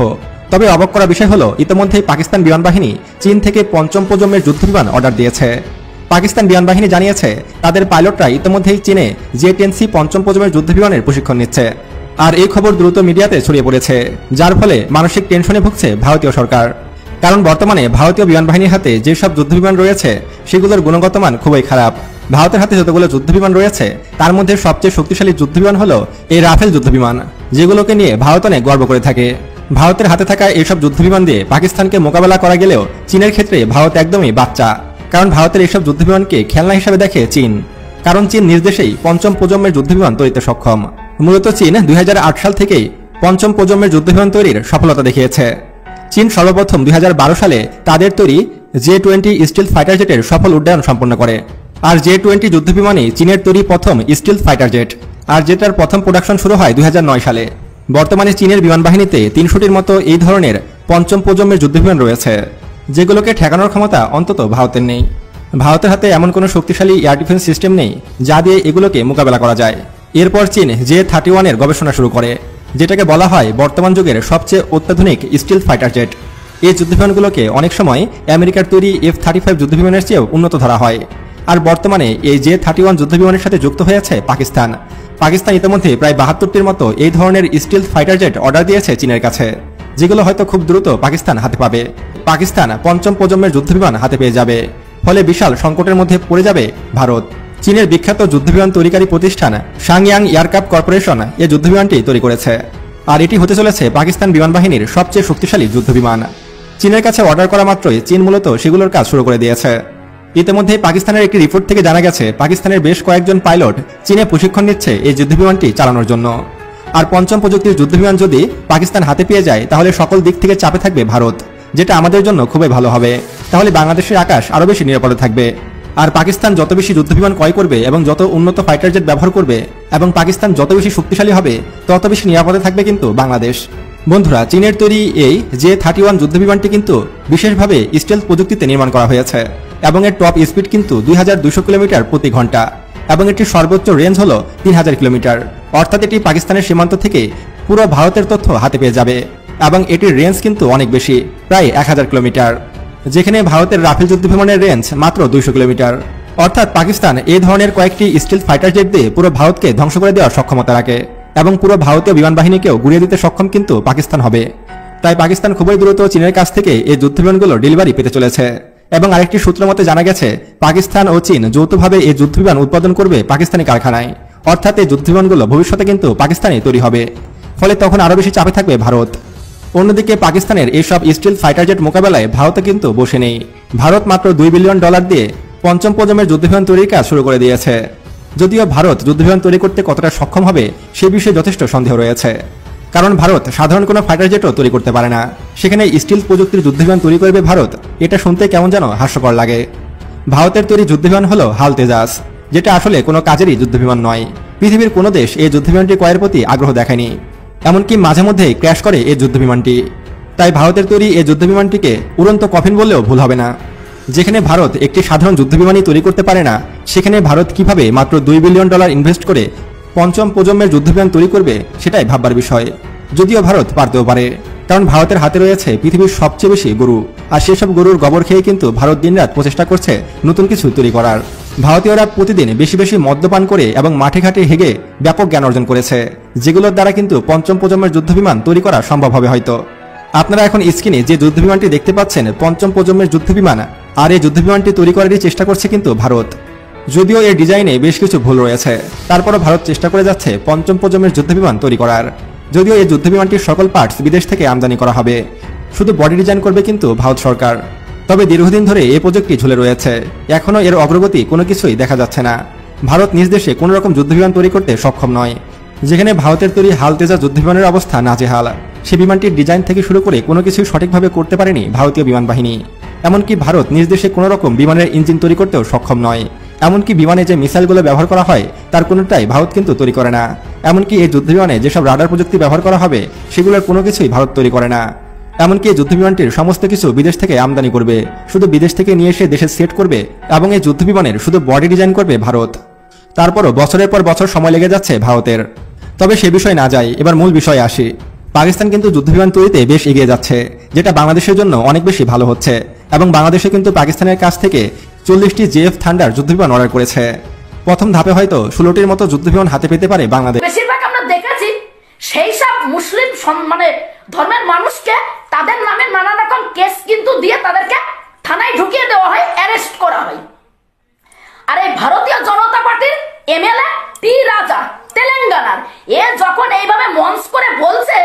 তবে অবাক করা বিষয় হলো ইতিমধ্যেই পাকিস্তান বিমান বাহিনী চীন থেকে 5ম প্রজন্মের যুদ্ধবিমান অর্ডার দিয়েছে। পাকিস্তান বিমান বাহিনী জানিয়েছে তাদের পাইলটরা ইতিমধ্যেই চীনে J-10C 5ম প্রজন্মের যুদ্ধবিমানের প্রশিক্ষণ নিচ্ছে। আর এই খবর দ্রুত মিডিয়াতে ছড়িয়ে পড়েছে, যার ফলে মানসিক টেনশনে ভুগছে ভারতীয় সরকার। কারণ বর্তমানে ভারতীয় বিমান বাহিনীর হাতে যেসব যুদ্ধবিমান রয়েছে সেগুলোর গুণগত মান খুবই খারাপ। ভারতের হাতে যতগুলো যুদ্ধবিমান রয়েছে তার মধ্যে সবচেয়ে শক্তিশালী যুদ্ধবিমান হলো এই রাফেল যুদ্ধবিমান, যেগুলোকে নিয়ে ভারত অনেক গর্ব করে থাকে। ভারতের হাতে থাকা এইসব যুদ্ধবিমান দিয়ে পাকিস্তানকে মোকাবেলা করা গেলেও চীনের ক্ষেত্রে ভারত একদমই বাচ্চা, কারণ ভারতের এইসব যুদ্ধবিমানকে খেলনা হিসেবে দেখে চীন। কারণ চীন নির্দেশেই 5ম প্রজন্মের যুদ্ধবিমান তৈরিতে সক্ষম। মূলত চীন 2008 সাল থেকেই 5ম প্রজন্মের যুদ্ধবিমান তৈরির সফলতা দেখিয়েছে। চীন সর্বপ্রথম 2012 সালে তাদের তৈরি J-20 স্টিলথ ফাইটার জেটের সফল উড্ডয়ন সম্পন্ন করে। আর J-20 যুদ্ধবিমানই চীনের তৈরি প্রথম স্টিলথ ফাইটার জেট, আর যেটার প্রথম প্রোডাকশন শুরু হয় 2009 সালে। বর্তমানে চীনের বিমান বাহিনীতে 300টির মতো এই ধরনের 5ম প্রজন্মের যুদ্ধবিমান রয়েছে, যেগুলোকে ঠেকানোর ক্ষমতা অন্তত ভারতের নেই। ভারতের হাতে এমন কোনো শক্তিশালী এয়ার ডিফেন্স সিস্টেম নেই যা দিয়ে এগুলোকে মোকাবেলা করা যায়। এরপর চীন J-31 এর গবেষণা শুরু করে, যেটাকে বলা হয় বর্তমান যুগের সবচেয়ে অত্যাধুনিক স্টিলথ ফাইটার জেট। এই যুদ্ধবিমানগুলোকে অনেক সময় আমেরিকার তৈরি F-35 যুদ্ধবিমানের চেয়েও উন্নত ধরা হয়। আর বর্তমানে এই J-31 যুদ্ধবিমানের সাথে যুক্ত হয়েছে পাকিস্তান। পাকিস্তান ইতিমধ্যে প্রায় 72টির মতো এই ধরনের স্টিলথ ফাইটার জেট অর্ডার দিয়েছে চীনের কাছে, যেগুলো হয়তো খুব দ্রুত পাকিস্তান হাতে পাবে। পাকিস্তান 5ম প্রজন্মের যুদ্ধবিমান হাতে পেয়ে যাবে, ফলে বিশাল সংকটের মধ্যে পড়ে যাবে ভারত। চীনের বিখ্যাত যুদ্ধবিমান তৈরিকারী প্রতিষ্ঠান সাংয়াং এয়ারক্রাফট কর্পোরেশন এই যুদ্ধবিমানটি তৈরি করেছে, আর এটি হতে চলেছে পাকিস্তান বিমান বাহিনীর সবচেয়ে শক্তিশালী যুদ্ধবিমান। চীনের কাছে অর্ডার করা মাত্রই চীন মূলত সেগুলোর কাজ শুরু করে দিয়েছে। ইতিমধ্যে পাকিস্তানের একটি রিপোর্ট থেকে জানা গেছে পাকিস্তানের বেশ কয়েকজন পাইলট চীনে প্রশিক্ষণ নিচ্ছে এই যুদ্ধবিমানটি চালানোর জন্য। আর 5ম প্রযুক্তির যুদ্ধবিমান যদি পাকিস্তান হাতে পেয়ে যায় তাহলে সকল দিক থেকে চাপে থাকবে ভারত, যেটা আমাদের জন্য খুবই ভালো হবে। তাহলে বাংলাদেশের আকাশ আরও বেশি নিরাপদে থাকবে। আর পাকিস্তান যত বেশি যুদ্ধবিমান ক্রয় করবে এবং যত উন্নত ফাইটার জেট ব্যবহার করবে এবং পাকিস্তান যত বেশি শক্তিশালী হবে তত বেশি নিরাপদে থাকবে কিন্তু বাংলাদেশ। বন্ধুরা, চীনের তৈরি এই J-31 যুদ্ধবিমানটি কিন্তু বিশেষভাবে স্টেলথ প্রযুক্তিতে নির্মাণ করা হয়েছে এবং এর টপ স্পিড কিন্তু 2200 কিলোমিটার প্রতি ঘন্টা এবং এটির সর্বোচ্চ রেঞ্জ হলো 3000 কিলোমিটার। অর্থাৎ এটি পাকিস্তানের সীমান্ত থেকে পুরো ভারতের তথ্য হাতে পেয়ে যাবে এবং এটির রেঞ্জ কিন্তু অনেক বেশি, প্রায় 1000 কিলোমিটার, যেখানে ভারতের রাফেল যুদ্ধবিমানের রেঞ্জ মাত্র 200 কিলোমিটার। অর্থাৎ পাকিস্তান এই ধরনের কয়েকটি স্টিলথ ফাইটার জেট দিয়ে পুরো ভারতকে ধ্বংস করে দেওয়ার সক্ষমতা রাখে এবং পুরো ভারতীয় বিমান বাহিনীকেও গুড়িয়ে দিতে সক্ষম কিন্তু পাকিস্তান হবে। তাই পাকিস্তান খুবই দ্রুত চীনের কাছ থেকে এই যুদ্ধবিমানগুলো ডেলিভারি পেতে চলেছে এবং আরেকটি সূত্র মতে জানা গেছে পাকিস্তান ও চীন যৌথভাবে এই যুদ্ধবিমান উৎপাদন করবে পাকিস্তানি কারখানায়। অর্থাৎ এই যুদ্ধবিমানগুলো ভবিষ্যতে কিন্তু পাকিস্তানে তৈরি হবে, ফলে তখন আরও বেশি চাপে থাকবে ভারত। অন্যদিকে পাকিস্তানের এইসব স্টিল ফাইটার জেট মোকাবেলায় ভারতে কিন্তু বসে নেই। ভারত মাত্র $2 বিলিয়ন দিয়ে পঞ্চম প্রজন্মের যুদ্ধবিমান তৈরির কাজ শুরু করে দিয়েছে। যদিও ভারত যুদ্ধবিমান তৈরি করতে কতটা সক্ষম হবে সে বিষয়ে যথেষ্ট সন্দেহ রয়েছে, কারণ ভারত সাধারণ কোনো ফাইটার জেটও তৈরি করতে পারে না, সেখানে স্টিল প্রযুক্তির যুদ্ধবিমান তৈরি করবে ভারত, এটা শুনতে কেমন যেন হাস্যকর লাগে। ভারতের তৈরি যুদ্ধবিমান হলো হাল তেজাস, যেটা আসলে কোনো কাজেরই যুদ্ধবিমান নয়। পৃথিবীর কোনো দেশ এই যুদ্ধবিমানটি ক্রয়ের প্রতি আগ্রহ দেখায়নি, এমনকি মাঝে মধ্যেই ক্র্যাশ করে এই যুদ্ধবিমানটি। তাই ভারতের তৈরি এই যুদ্ধবিমানটিকে উড়ন্ত কফিন বললেও ভুল হবে না। যেখানে ভারত একটি সাধারণ যুদ্ধবিমানই তৈরি করতে পারে না, সেখানে ভারত কিভাবে মাত্র $2 বিলিয়ন ইনভেস্ট করে পঞ্চম প্রজন্মের যুদ্ধবিমান তৈরি করবে সেটাই ভাববার বিষয়। যদিও ভারত পারতেও পারে, কারণ ভারতের হাতে রয়েছে পৃথিবীর সবচেয়ে বেশি গরু, আর সেসব গরুর গোবর খেয়ে কিন্তু ভারত দিনরাত প্রচেষ্টা করছে নতুন কিছু তৈরি করার। ভারতীয়রা প্রতিদিন বেশি বেশি মদ্যপান করে এবং মাঠে ঘাটে হেগে ব্যাপক জ্ঞান অর্জন করেছে, যেগুলোর দ্বারা কিন্তু পঞ্চম প্রজন্মের যুদ্ধবিমান তৈরি করা সম্ভব হবে হয়তো। আপনারা এখন স্ক্রিনে যে যুদ্ধবিমানটি দেখতে পাচ্ছেন পঞ্চম প্রজন্মের যুদ্ধবিমান, আর এই যুদ্ধবিমানটি তৈরি করারই চেষ্টা করছে কিন্তু ভারত। যদিও এর ডিজাইনে বেশ কিছু ভুল রয়েছে, তারপরও ভারত চেষ্টা করে যাচ্ছে পঞ্চম প্রজন্মের যুদ্ধবিমান তৈরি করার। যদিও এই যুদ্ধবিমানটির সকল পার্টস বিদেশ থেকে আমদানি করা হবে, শুধু বডি ডিজাইন করবে কিন্তু ভারত সরকার। তবে দীর্ঘদিন ধরে এই প্রজেক্টটি ঝুলে রয়েছে, এখনও এর অগ্রগতি কোনো কিছুই দেখা যাচ্ছে না। ভারত নিজ দেশে কোনো রকম যুদ্ধবিমান তৈরি করতে সক্ষম নয়, যেখানে ভারতের তৈরি হাল তেজা যুদ্ধবিমানের অবস্থা নাজেহাল। সে বিমানটির ডিজাইন থেকে শুরু করে কোনো কিছুই সঠিকভাবে করতে পারেনি ভারতীয় বিমান বাহিনী। এমনকি ভারত নিজ দেশে কোনো রকম বিমানের ইঞ্জিন তৈরি করতেও সক্ষম নয়। এমনকি বিমানে যে মিসাইলগুলো ব্যবহার করা হয় তার কোনোটাই ভারত কিন্তু তৈরি করে না। এমনকি এই যুদ্ধবিমানে যেসব রাডার প্রযুক্তি ব্যবহার করা হবে সেগুলোর কোনো কিছুই ভারত তৈরি করে না। এমনকি এই যুদ্ধবিমানটির সমস্ত কিছু বিদেশ থেকে আমদানি করবে, শুধু বিদেশ থেকে নিয়ে এসে দেশে সেট করবে, এবং এই যুদ্ধবিমানের শুধু বডি ডিজাইন করবে ভারত। তারপরও বছরের পর বছর সময় লেগে যাচ্ছে ভারতের। তবে সে বিষয় না যাই, এবার মূল বিষয়ে আসি। পাকিস্তান কিন্তু যুদ্ধবিমান তৈরিতে বেশ এগিয়ে যাচ্ছে, যেটা বাংলাদেশের জন্য অনেক বেশি ভালো হচ্ছে, এবং বাংলাদেশে কিন্তু পাকিস্তানের কাছ থেকে 40টি জেএফ থান্ডার যুদ্ধবিমান অর্ডার করেছে। প্রথম ধাপে হয়তো 16টির মতো যুদ্ধবিমান হাতে পেতে পারে বাংলাদেশ। বেশিরভাগ আমরা দেখেছি সেই সব মুসলিম মানে ধর্মের মানুষকে তাদের নামে নানা রকম কেস কিন্তু দিয়ে তাদেরকে থানায় ঢুকিয়ে দেওয়া হয়, অ্যারেস্ট করা হয়। আর এই ভারতীয় জনতা পার্টির এমএলএ টি রাজা তেলেঙ্গানার, এ যখন এইভাবে মঞ্চ করে বলছে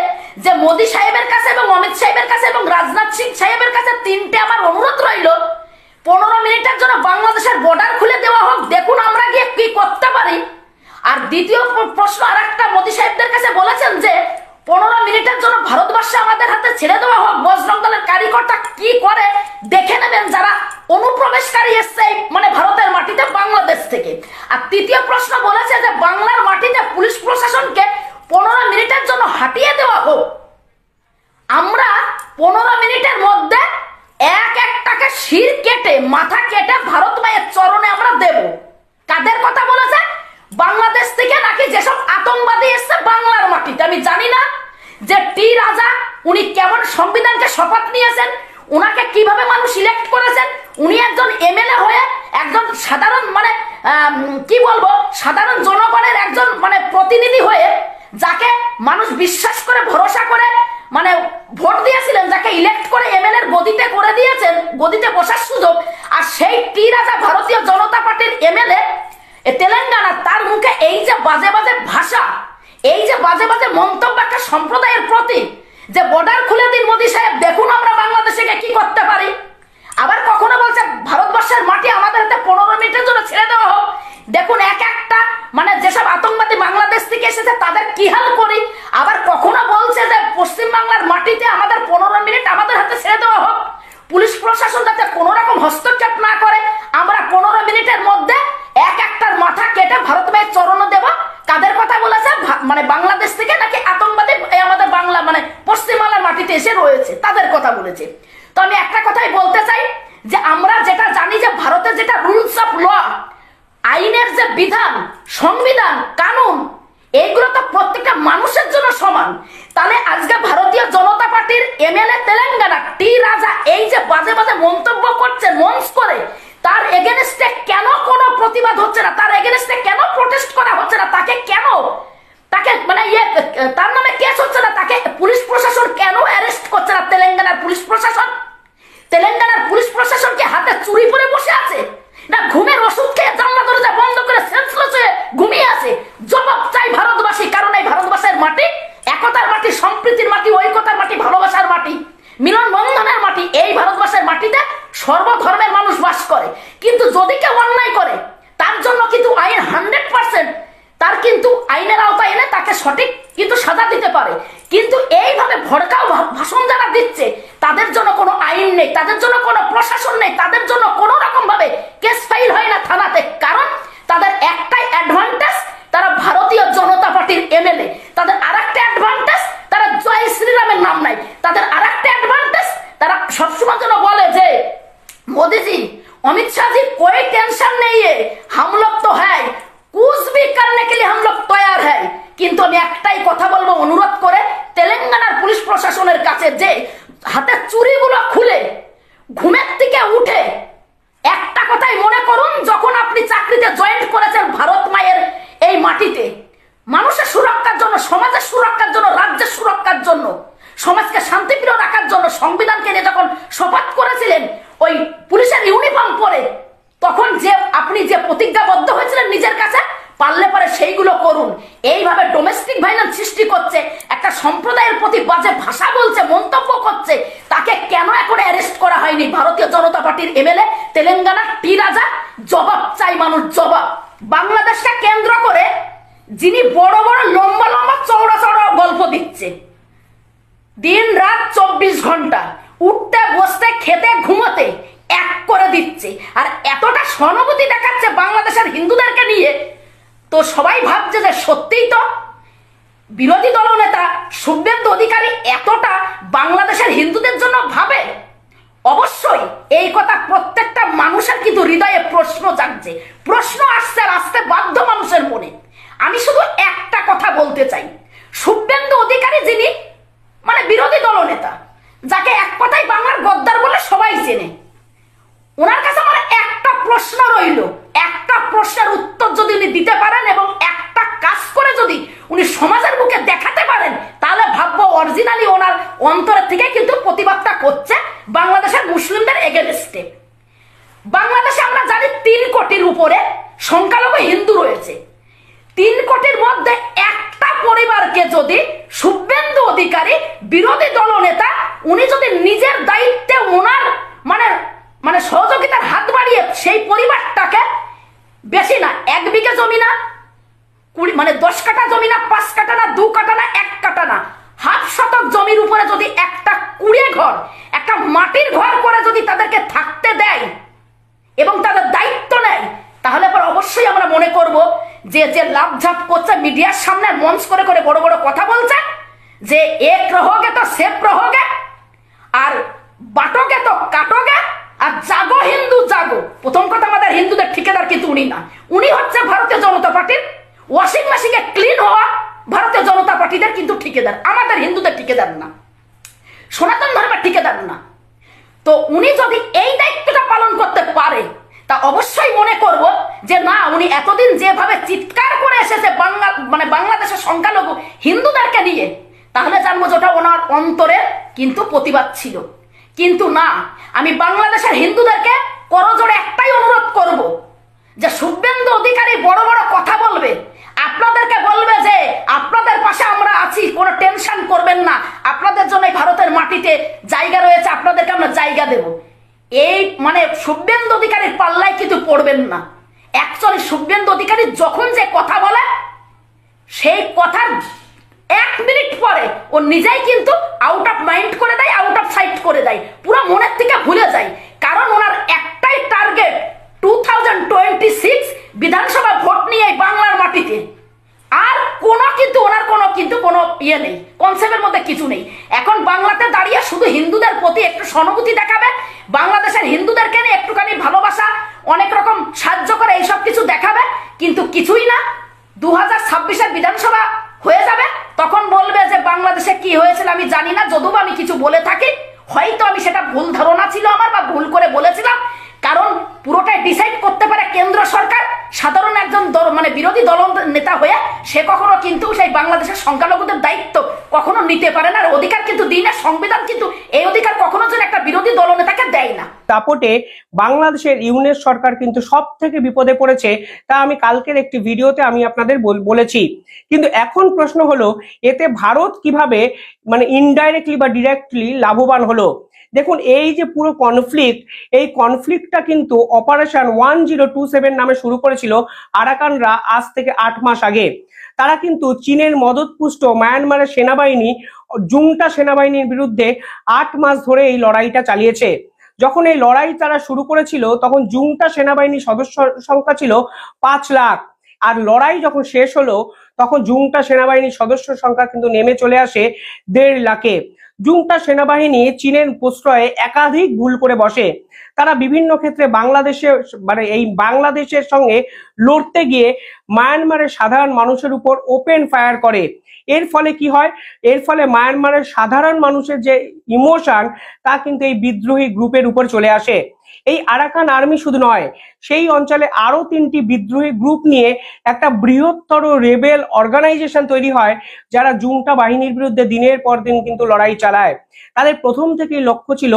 যে মোদী সাহেবের কাছে এবং অমিত সাহেবের কাছে এবং রাজনাথ সিং সাহেবের কাছে 3টে আমার অনুরোধ রইল, 15 মিনিটের জন্য বাংলাদেশের বর্ডার খুলে দেওয়া হোক, দেখুন আমরা গিয়ে কি করতে পারি। আর দ্বিতীয় প্রশ্ন আর একটা মোদী সাহেবদের কাছে বলেছেন যে 15 মিনিটের জন্য ভারতবর্ষে আমাদের হাতে ছেড়ে দেওয়া হোক, বজরং দলের কারিগরটা কি করে দেখে নেবেন যারা অনুপ্রবেশকারী এসছে মানে ভারতের মাটিতে বাংলাদেশ থেকে। আর তৃতীয় প্রশ্ন বলেছে যে বাংলার মাটিতে পুলিশ প্রশাসনকে 15 মিনিটের জন্য হাঁটিয়ে দেওয়া হোক। আমরা 15 মিনিটের মধ্যে এক একটাকে শির কেটে মাথা কেটে ভারত মায়ের চরণে আমরা দেব। কাদের কথা বলেছে? বাংলাদেশ থেকে নাকি যেসব আতঙ্কবাদী এসছে বাংলার মাটিতে। আমি জানি না যে টি রাজা উনি কেমন সংবিধানকে শপথ নিয়েছেন, উনাকে কিভাবে মানুষ ইলেক্ট করেছেন। উনি একজন এমএলএ হয়ে একজন সাধারণ মানে কি বলবো সাধারণ জনগণের একজন মানে প্রতিনিধি হয়ে যাকে মানুষ বিশ্বাস করে ভরসা করে মানে ভোট দিয়েছিলেন, যাকে ইলেক্ট করে এমএলএ গদিতে করে দিয়েছেন, গদিতে বসার সুযোগ। আর সেই টি রাজা ভারতীয় জনতা পার্টির এমএলএ তেলেঙ্গানা, তার মুখে এই যে বাজে বাজে ভাষা, এই যে বাজে বাজে মন্তব্য একটা সম্প্রদায়ের প্রতি, যে বর্ডার খুলে দিন মোদী সাহেব, দেখুন আমরা বাংলাদেশে কি করতে পারি। আবার কখনো বলছে ভারতবর্ষের মাটি আমাদের হাতে 15 মিনিটের জন্য ছেড়ে দেওয়া হোক, দেখুন এক একটা মানে যেসব আতঙ্কবাদী বাংলাদেশ থেকে এসেছে তাদের কি হাল করি। আবার কখনো বলছে যে পশ্চিম বাংলার মাটিতে আমাদের 15 মিনিট আমাদের হাতে ছেড়ে দেওয়া হোক, পুলিশ প্রশাসন যাতে কোনো রকম হস্তক্ষেপ না করে, আমরা 15 মিনিটের মধ্যে এক একটার মাথা কেটে ভারত মায়ের চরণে দেব। কাদের কথা বলেছে? মানে বাংলাদেশ থেকে নাকি আতঙ্কবাদী আমাদের বাংলা মানে পশ্চিম বাংলার মাটিতে এসে রয়েছে, তাদের কথা বলেছে। তো আমি একটা কথাই বলতে চাই যে আমরা যেটা জানি যে ভারতের যেটা রুলস অফ ল, আইনের যে বিধান, সংবিধান, কানুন, এইগুলো তো প্রত্যেকটা মানুষের জন্য সমান। তাহলে আজকে ভারতীয় জনতা পার্টির এমএলএ তেলেঙ্গানা টি রাজা এই যে বাজে বাজে মন্তব্য করছে মঞ্চ করে, তার এগেনস্টে কেন কোনো প্রতিবাদ হচ্ছে না, তার এগেনস্টে কেন প্রোটেস্ট করা হচ্ছে না, তাকে মানে তার নামে কেস হচ্ছে না, তাকে পুলিশ প্রশাসন কেন অ্যারেস্ট করছে না? তেলেঙ্গানার পুলিশ প্রশাসন কি হাতে চুরি পরে বসে আছে, না ঘুমের ওষুধ খেয়ে জানলা দরজা বন্ধ করে সেন্সলেস হয়ে ঘুমিয়ে আছে? জবাব চাই ভারতবাসী, কারণ এই ভারতবর্ষের মাটি একতার মাটি, সম্প্রীতির মাটি, ঐক্যতার মাটি, ভালোবাসার মাটি, মিলন বন্ধনের মাটি। এই ভারতবর্ষের মাটিতে সর্বধর্মের মানুষ বাস করে। কিন্তু যদি কেউ অন্যায় করে তার জন্য কিন্তু আইন 100% তার কিন্তু আইনের আওতায় এনে তাকে সঠিক কিন্তু সাজা দিতে পারে। কিন্তু এইভাবে ভড়কাও ভাষণ যারা দিচ্ছে তাদের জন্য কোনো আইন নেই, তাদের জন্য কোনো প্রশাসন নেই, তাদের জন্য কোনো রকম ভাবে কেস ফাইল হয় না থানাতে। কারণ তাদের একটাই অ্যাডভান্টেজ, তারা ভারতীয় জনতা পার্টির এমএলএ। তাদের আরেকটা অ্যাডভান্টেজ, তারা জয় শ্রীরামের নাম নাই। তাদের আরেকটা অ্যাডভান্টেজ, তারা সবসময় জন্য বলে যে मोदी जी, अमित शाह जी, कोई टेंशन नहीं है, हम लोग तो है, कुछ भी करने के लिए हम लोग तैयार है। কিন্তু আমি একটাই কথা বলবো অনুরোধ করে তেলেঙ্গানার পুলিশ প্রশাসনের কাছে, যে হাতে চুরিগুলো খুলে ঘুমের থেকে উঠে একটা কথাই মনে করুন, যখন আপনি চাকরিতে জয়েন্ট করেছেন ভারত মায়ের এই মাটিতে, মানুষের সুরক্ষার জন্য, সমাজের সুরক্ষার জন্য, রাজ্যের সুরক্ষার জন্য, সমাজকে শান্তিপ্রিয় রাখার জন্য সংবিধানকে নিয়ে যখন শপথ করেছিলেন ওই পুলিশের ইউনিফর্ম পরে, তখন যে আপনি যে প্রতিজ্ঞাবদ্ধ হয়েছিলেন নিজের কাছে, পারলে পরে সেইগুলো করুন। এইভাবে ডোমেস্টিক ভায়োলেন্স সৃষ্টি করছে, একটা সম্প্রদায়ের প্রতি বাজে ভাষা বলছে, মন্তব্য করছে, তাকে কেন এখন অ্যারেস্ট করা হয়নি? ভারতীয় জনতা পার্টির এমএলএ তেলেঙ্গানার টি রাজা, জবাব চাই মানুষ, জবাব। বাংলাদেশকে কেন্দ্র করে যিনি বড় বড় লম্বা লম্বা চওড়া চওড়া গল্প দিচ্ছে, দিন রাত 24 ঘন্টা, উঠতে বসতে খেতে ঘুমোতে এক করে দিচ্ছে, আর এতটা সহানুভূতি দেখাচ্ছে বাংলাদেশের হিন্দুদেরকে নিয়ে, তো সবাই ভাবছে যে সত্যিই তো বিরোধী দলনেতা শুভেন্দু অধিকারী এতটা বাংলাদেশের হিন্দুদের জন্য ভাবে। অবশ্যই এই কথা প্রত্যেকটা মানুষের কিন্তু হৃদয়ে প্রশ্ন জাগছে, প্রশ্ন আসছে আর আসতে বাধ্য মানুষের মনে। আমি শুধু একটা কথা বলতে চাই, শুভেন্দু অধিকারী যিনি মানে বিরোধী দলনেতা, যাকে এক কথায় বাংলার গদ্দার বলে সবাই চেনে, ওনার কাছে আমার একটা প্রশ্ন রইল, একটা প্রশ্নের উত্তর যদি উনি দিতে পারেন এবং একটা কাজ করে যদি উনি সমাজের বুকে দেখাতে পারেন, তাহলে ভাববো অরিজিনালি ওনার অন্তরের থেকে কিন্তু প্রতিবাদটা করছে বাংলাদেশের মুসলিমদের এগেনস্টে। বাংলাদেশে আমরা জানি 3 কোটির উপরে সংখ্যালঘু হিন্দু রয়েছে। 3 কোটির মধ্যে একটা পরিবারকে যদি শুভেন্দু অধিকারী বিরোধী দলনেতা উনি যদি নিজের দায়িত্বে ওনার মানে সহযোগিতার হাত বাড়িয়ে সেই পরিবারটাকে বেশি না 1 বিঘা জমি না 10 কাঠা জমি না 5 কাঠা না 2 কাঠা না 1 কাঠা না, হাফ শতক জমির উপরে যদি একটা কুড়ে ঘর, একটা মাটির ঘর করে যদি তাদেরকে থাকতে দেয় এবং তাদের দায়িত্ব নেয়, তাহলে পর অবশ্যই আমরা মনে করব যে যে লাভঝাপ করছে মিডিয়ার সামনে মঞ্চ করে করে বড় বড় কথা বলছে যে এক রहोगे তো সেফ রहोगे, আর বাটোগে তো কাটোগে, আর জাগো হিন্দু জাগো। প্রথম কথা, আমাদের হিন্দুদের ঠিকাদার কিন্তু উনি না, উনি হচ্ছে ভারতীয় জনতা পার্টির ওয়াশিং মেশিনে ক্লিন হওয়া ভারতীয় জনতা পার্টিদের কিন্তু ঠিকাদার, আমাদের হিন্দুদের ঠিকাদার না, সনাতন ধর্মের ঠিকাদার না। তো উনি যদি এই দায়িত্বটা পালন করতে পারে, তা অবশ্যই মনে করব যে না, উনি এতদিন যেভাবে চিৎকার করে এসেছে বাংলাদেশের সংখ্যালঘু হিন্দুদেরকে নিয়ে, তাহলে জানবো যেটা ওনার অন্তরে কিন্তু প্রতিবাদ ছিল। কিন্তু না, আমি বাংলাদেশের হিন্দুদেরকে করজোড়ে একটাই অনুরোধ করব যে শুভেন্দু অধিকারী বড় বড় কথা বলবে, আপনাদেরকে বলবে যে আপনাদের পাশে আমরা আছি, কোনো টেনশন করবেন না, আপনাদের জন্য ভারতের মাটিতে জায়গা রয়েছে, আপনাদেরকে আমরা জায়গা দেব। এই শুভেন্দু অধিকারীর পাল্লায় কিন্তু পড়বেন না। অ্যাকচুয়ালি শুভেন্দু অধিকারী যখন যে কথা বলে, সেই কথার 1 মিনিট পরে ও নিজেই কিন্তু আউট অফ মাইন্ড করে দেয়, আউট অফ সাইট করে দেয়, পুরো মনের থেকে ভুলে যায়। কারণ ওনার একটাই টার্গেট 2026 বিধানসভা ভোট নিয়ে বাংলার মাটিতে, আর ওনার কোনো ইয়ে নেই, কনসেপ্টের মধ্যে কিছু নেই। এখন বাংলাতে দাঁড়িয়ে শুধু হিন্দুদের প্রতি একটু সহানুভূতি দেখাবে, বাংলাদেশের হিন্দুদেরকে নিয়ে একটুখানি ভালোবাসা, অনেক রকম সাহায্য করে, এইসব কিছু দেখাবে, কিন্তু কিছুই না। 2026-এর বিধানসভা হয়ে যাবে, তখন বলবে যে বাংলাদেশে কি হয়েছিল আমি জানি না, যদিও আমি কিছু বলে থাকি, হয়তো আমি সেটা ভুল ধারণা ছিল আমার বা ভুল করে বলেছিলাম, কারণ পুরোটাই ডিসাইড করতে পারে কেন্দ্র সরকার, সাধারণ একজন মানে বিরোধী দল নেতা হয়ে সে কখনো কিন্তু সেই বাংলাদেশের সংখ্যালঘুদের দায়িত্ব কখনো নিতে পারে না, আর অধিকার কিন্তু দিই না। সংবিধান কিন্তু এই অধিকার কখনো যেন একটা বিরোধী দলনেতাকে দেয় না। দাপটে বাংলাদেশের ইউনিট সরকার কিন্তু সব থেকে বিপদে পড়েছে, তা আমি কালকের একটি ভিডিওতে আমি আপনাদের বলেছি। কিন্তু এখন প্রশ্ন হলো, এতে ভারত কিভাবে মানে ইনডাইরেক্টলি বা ডিরেক্টলি লাভবান হলো? দেখুন, এই যে পুরো কনফ্লিক্ট, এই কনফ্লিক্টটা কিন্তু অপারেশন 1027 নামে শুরু করেছিল আরাকানরা আজ থেকে 8 মাস আগে। তারা কিন্তু চীনের মদতপুষ্ট মায়ানমারের সেনাবাহিনী, জুংটা সেনাবাহিনীর বিরুদ্ধে 8 মাস ধরে এই লড়াইটা চালিয়েছে। যখন এই লড়াই তারা শুরু করেছিল তখন জুংটা সেনাবাহিনীর সদস্য সংখ্যা ছিল 5 লাখ, আর লড়াই যখন শেষ হলো তখন জুংটা সেনাবাহিনীর সদস্য সংখ্যা কিন্তু নেমে চলে আসে 1.5 লাখে। জুংটা সেনাবাহিনী চীনের প্রশ্রয়ে একাধিক ভুল করে বসে। তারা বিভিন্ন ক্ষেত্রে বাংলাদেশের সঙ্গে লড়তে গিয়ে মায়ানমারের সাধারণ মানুষের উপর ওপেন ফায়ার করে। এর ফলে কি হয়? এর ফলে মায়ানমারের সাধারণ মানুষের যে ইমোশন তা কিন্তু এই বিদ্রোহী গ্রুপের উপর চলে আসে। এই আরাকান আর্মি শুধু নয়, সেই অঞ্চলে আরো 3টি বিদ্রোহী গ্রুপ নিয়ে একটা বৃহত্তর রেবেল অর্গানাইজেশন তৈরি হয়, যারা জুংটা বাহিনীর বিরুদ্ধে দিনের পর দিন কিন্তু লড়াই চালায়। তাদের প্রথম থেকেই লক্ষ্য ছিল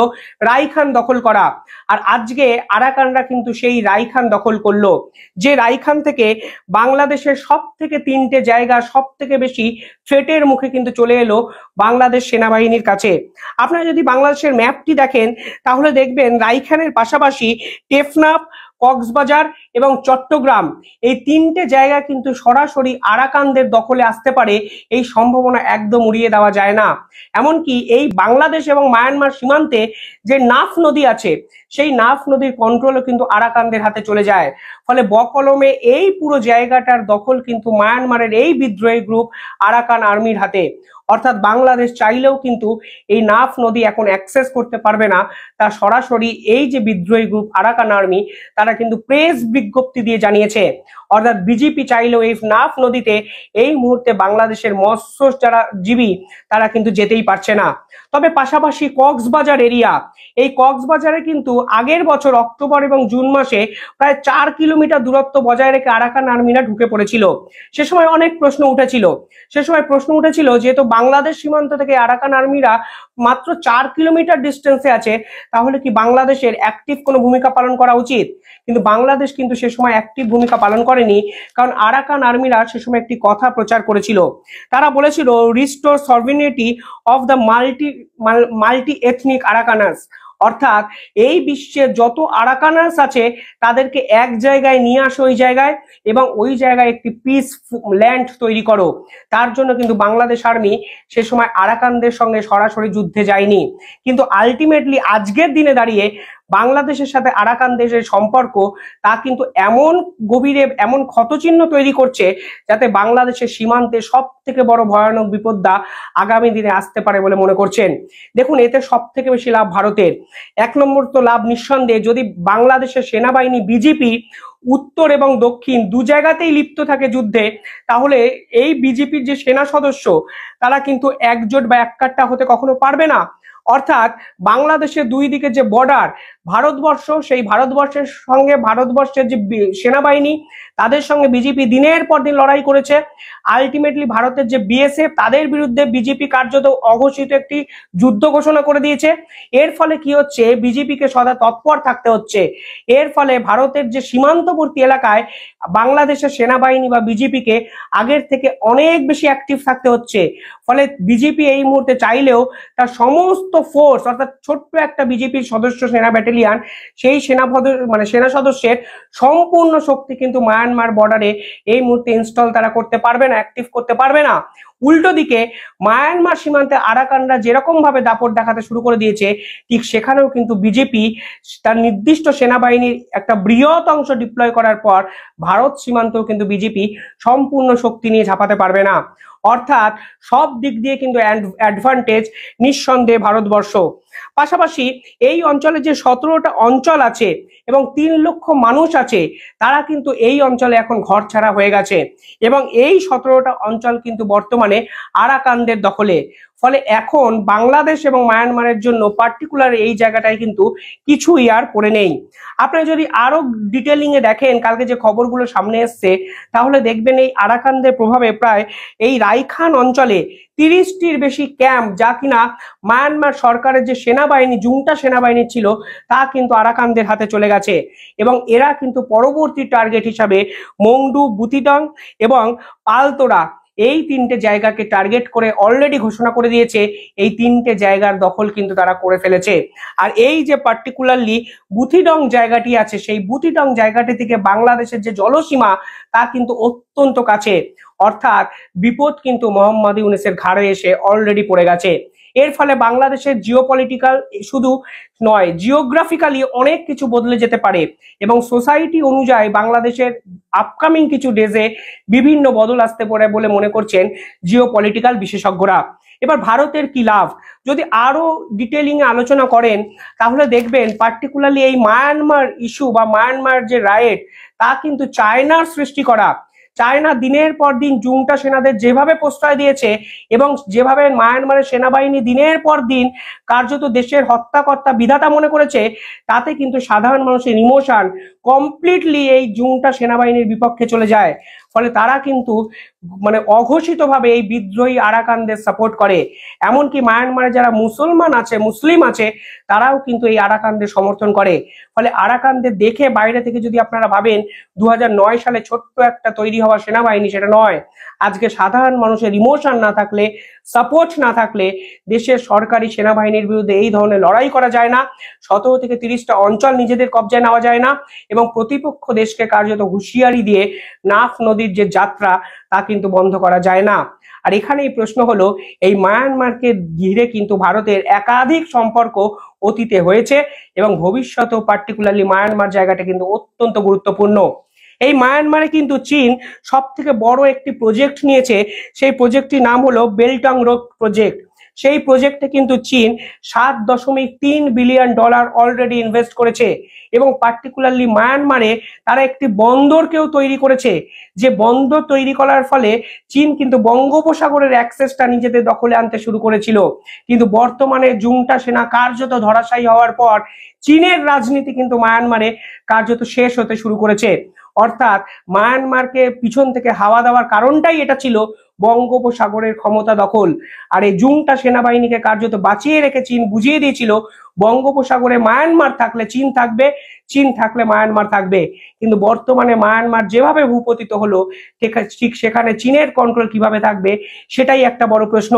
রাইখান দখল করা, আর আজকে আরাকানরা কিন্তু সেই রাইখান দখল করলো, যে রাইখান থেকে বাংলাদেশের সব থেকে 3টে জায়গা সব থেকে বেশি থ্রেটের মুখে কিন্তু চলে এলো বাংলাদেশ সেনাবাহিনীর কাছে। আপনারা যদি বাংলাদেশের ম্যাপটি দেখেন তাহলে দেখবেন রাইখানের পাশাপাশি টেকনাফ, কক্সবাজার এবং চট্টগ্রাম, এই 3টে জায়গা কিন্তু সরাসরি আরাকানদের দখলে আসতে পারে, এই সম্ভাবনা একদম উড়িয়ে দেওয়া যায় না। এমনকি এই বাংলাদেশ এবং মায়ানমার সীমান্তে যে নাফ নদী আছে, সেই নাফ নদীর কন্ট্রোলও কিন্তু আরাকানদের হাতে চলে যায়। ফলে বকলমে এই পুরো জায়গাটার দখল কিন্তু মায়ানমারের এই বিদ্রোহী গ্রুপ আরাকান আর্মির হাতে। অর্থাৎ বাংলাদেশ চাইলেও কিন্তু এই নাফ নদী এখন অ্যাক্সেস করতে পারবে না, তা সরাসরি এই যে বিদ্রোহী গ্রুপ আরাকান আর্মি তারা কিন্তু প্রেস বিজ্ঞপ্তি দিয়ে জানিয়েছে। অর্থাৎ বিজেপি চাইলেও এই নাফ নদীতে এই মুহূর্তে বাংলাদেশের মৎস্য যারা জীবী তারা কিন্তু যেতেই পারছে না। তবে পাশাপাশি কক্সবাজার এরিয়া, এই কক্সবাজারে কিন্তু আগের বছর অক্টোবর এবং জুন মাসে প্রায় 4 কিলোমিটার দূরত্ব বজায় রেখে আরাকান আর্মিরা ঢুকে পড়েছিল। সে সময় অনেক প্রশ্ন উঠেছিল যেহেতু বাংলাদেশ সীমান্ত থেকে আরাকান আর্মিরা মাত্র 4 কিলোমিটার ডিস্টেন্সে আছে, তাহলে কি বাংলাদেশের অ্যাক্টিভ কোনো ভূমিকা পালন করা উচিত? কিন্তু বাংলাদেশ কিন্তু সে সময় অ্যাক্টিভ ভূমিকা পালন করেনি, কারণ আরাকান আর্মিরা সে সময় একটি কথা প্রচার করেছিল। তারা বলেছিল restore sovereignty of the multi ethnic Arakanese, অর্থাৎ এই বিশ্বে যত আরাকানাস আছে তাদেরকে এক জায়গায় নিয়ে আসো ওই জায়গায়, এবং ওই জায়গায় একটি পিস ল্যান্ড তৈরি করো। তার জন্য কিন্তু বাংলাদেশ আর্মি সে সময় আরাকানদের সঙ্গে সরাসরি যুদ্ধে যায়নি। কিন্তু আলটিমেটলি আজকের দিনে দাঁড়িয়ে বাংলাদেশের সাথে আরাকান দেশের সম্পর্ক তা কিন্তু এমন গভীরে এমন ক্ষতচিহ্ন তৈরি করছে যাতে বাংলাদেশের সীমান্তে সব থেকে বড় ভয়ানক বিপদটা আগামী দিনে আসতে পারে বলে মনে করছেন। দেখুন, এতে সব থেকে বেশি লাভ ভারতের। 1 নম্বর তো লাভ নিঃসন্দেহে, যদি বাংলাদেশের সেনাবাহিনী বিজেপি উত্তর এবং দক্ষিণ দু জায়গাতেই লিপ্ত থাকে যুদ্ধে, তাহলে এই বিজেপির যে সেনা সদস্য তারা কিন্তু একজোট বা এককাট্টা হতে কখনো পারবে না। অর্থাৎ বাংলাদেশের দুই দিকে যে বর্ডার, ভারতবর্ষ, সেই ভারতবর্ষের সঙ্গে ভারতবর্ষের যে সেনাবাহিনী তাদের সঙ্গে বিজেপি দিনের পর দিন লড়াই করেছে। আলটিমেটলি ভারতের যে বিএসএফ তাদের বিরুদ্ধে বিজেপি কার্যত অঘোষিত একটি যুদ্ধ ঘোষণা করে দিয়েছে। এর ফলে কি হচ্ছে, বিজেপিকে সদা তৎপর থাকতে হচ্ছে। এর ফলে ভারতের যে সীমান্তবর্তী এলাকায় বাংলাদেশের সেনাবাহিনী বা বিজেপিকে আগের থেকে অনেক বেশি অ্যাক্টিভ থাকতে হচ্ছে। ফলে বিজেপি এই মুহূর্তে চাইলেও তার সমস্ত ফোর্স, অর্থাৎ ছোট্ট একটা বিজেপির সদস্য সেনা ব্যাটালিয়ান, সেই সেনা সদস্যের সম্পূর্ণ শক্তি কিন্তু মায়ানমার বর্ডারে এই মুহূর্তে ইনস্টল তারা করতে পারবে না, অ্যাক্টিভ করতে পারবে না। উল্টো দিকে মায়ানমার সীমান্তে আরাকানরা যেরকম ভাবে দাপট দেখাতে শুরু করে দিয়েছে, ঠিক সেখানেও কিন্তু বিজেপি তার নির্দিষ্ট সেনাবাহিনীর একটা বৃহৎ অংশ ডিপ্লয় করার পর ভারত সীমান্তেও কিন্তু বিজেপি সম্পূর্ণ শক্তি নিয়ে ঝাঁপাতে পারবে না। অর্থাৎ সব দিক দিয়ে কিন্তু অ্যাডভান্টেজ নিঃসন্দেহে ভারতবর্ষ। পাশাপাশি এই অঞ্চলে যে 17টা অঞ্চল আছে, এবং 3 লক্ষ মানুষ আছে, তারা কিন্তু এই অঞ্চলে এখন ঘর ছাড়া হয়ে গেছে এবং এই 17টা অঞ্চল কিন্তু বর্তমানে আরাকানদের দখলে। ফলে এখন বাংলাদেশ এবং মায়ানমারের জন্য পার্টিকুলার এই জায়গাটায় কিন্তু কিছুই আর পড়ে নেই। আপনারা যদি আরো ডিটেলিং এ দেখেন কালকে যে খবরগুলো সামনে এসছে, তাহলে দেখবেন এই আরাকানদের প্রভাবে প্রায় এই রাইখান অঞ্চলে 30টির বেশি ক্যাম্প, যা কিনা মায়ানমার সরকারের যে সেনাবাহিনী, জুংটা সেনাবাহিনী ছিল, তা কিন্তু আরাকানদের হাতে চলে গেছে এবং এরা কিন্তু পরবর্তী টার্গেট হিসাবে মংডু, বুতিডং এবং পালতোরা এই 3টে জায়গাকে টার্গেট করে অলরেডি ঘোষণা করে দিয়েছে এই 3টে জায়গার দখল কিন্তু তারা করে ফেলেছে। আর এই যে পার্টিকুলারলি বুথিডং জায়গাটি আছে, সেই বুথিডং জায়গাটি থেকে বাংলাদেশের যে জলসীমা তা কিন্তু অত্যন্ত কাছে, অর্থাৎ বিপদ কিন্তু মোহাম্মদ ইউনূসের ঘাড়ে এসে অলরেডি পড়ে গেছে। এর ফলে বাংলাদেশের জিওপলিটিক্যাল শুধু নয়, জিওগ্রাফিক্যালি অনেক কিছু বদলে যেতে পারে এবং সোসাইটি অনুযায়ী বাংলাদেশের আপকামিং কিছু ডেজে বিভিন্ন বদল আসতে পারে বলে মনে করছেন জিওপলিটিক্যাল বিশেষজ্ঞরা। এবার ভারতের কি লাভ, যদি আরো ডিটেলিং এ আলোচনা করেন তাহলে দেখবেন পার্টিকুলারলি এই মায়ানমার ইস্যু বা মায়ানমার যে রাইট, তা কিন্তু চায়নার সৃষ্টি করা। চায়না দিনের পর দিন জুংটা সেনাদের যেভাবে প্রশ্রয় দিয়েছে এবং যেভাবে মায়ানমারের সেনাবাহিনী দিনের পর দিন কার্যত দেশের হত্যাকর্তা বিধাতা মনে করেছে, তাতে কিন্তু সাধারণ মানুষের ইমোশন কমপ্লিটলি এই জুংটা সেনাবাহিনীর বিপক্ষে চলে যায়। ফলে তারা কিন্তু মানে অঘোষিতভাবে এই বিদ্রোহী আরাকানদের সাপোর্ট করে। এমনকি মায়ানমারে যারা মুসলমান আছে, মুসলিম আছে, তারাও কিন্তু এই আরাকানদের সমর্থন করে। ফলে আরাকানদের দেখে বাইরে থেকে যদি আপনারা ভাবেন 2009 সালে ছোট্ট একটা তৈরি হওয়া সেনাবাহিনী, সেটা নয়। আজকে সাধারণ মানুষের ইমোশন না থাকলে, সাপোর্ট না থাকলে দেশের সরকারি সেনাবাহিনীর বিরুদ্ধে এই ধরনের লড়াই করা যায় না। 17 থেকে 30টা অঞ্চল নিজেদের কবজায় নেওয়া যায় না এবং প্রতিপক্ষ দেশকে কার্যত হুঁশিয়ারি দিয়ে নাফ নদীর যে যাত্রা তা কিন্তু বন্ধ করা যায় না। আর এখানেই প্রশ্ন হলো, এই মায়ানমারকে ঘিরে কিন্তু ভারতের একাধিক সম্পর্ক অতীতে হয়েছে এবং ভবিষ্যতেও পার্টিকুলারলি মায়ানমার জায়গাটা কিন্তু অত্যন্ত গুরুত্বপূর্ণ। এই মায়ানমারে কিন্তু চীন সব থেকে বড় একটি প্রজেক্ট নিয়েছে, সেই প্রজেক্টটির নাম হলো বেল্টং রোড প্রজেক্ট। সেই প্রজেক্টে কিন্তু চীন $7.3 বিলিয়ন অলরেডি ইনভেস্ট করেছে এবং পার্টিকুলারলি মায়ানমারে তারা একটি বন্দরকেও তৈরি করেছে, যে বন্দর তৈরি করার ফলে চীন কিন্তু বঙ্গোপসাগরের অ্যাক্সেসটা নিজেদের দখলে আনতে শুরু করেছিল। কিন্তু বর্তমানে জুংটা সেনা কার্যত ধরাশায়ী হওয়ার পর চীনের রাজনীতি কিন্তু মায়ানমারে কার্যত শেষ হতে শুরু করেছে। অর্থাৎ মায়ানমারকে পিছন থেকে হাওয়া দেওয়ার কারণটাই এটা ছিল বঙ্গোপসাগরের ক্ষমতা দখল। আর এই জুংটা সেনাবাহিনীকে কার্যত বাঁচিয়ে রেখে চীন বুঝিয়ে দিয়েছিল বঙ্গোপসাগরে মায়ানমার থাকলে চীন থাকবে, চীন থাকলে মায়ানমার থাকবে। কিন্তু বর্তমানে মায়ানমার যেভাবে ভূপতিত হলো, ঠিক সেখানে চীনের কন্ট্রোল কিভাবে থাকবে সেটাই একটা বড় প্রশ্ন।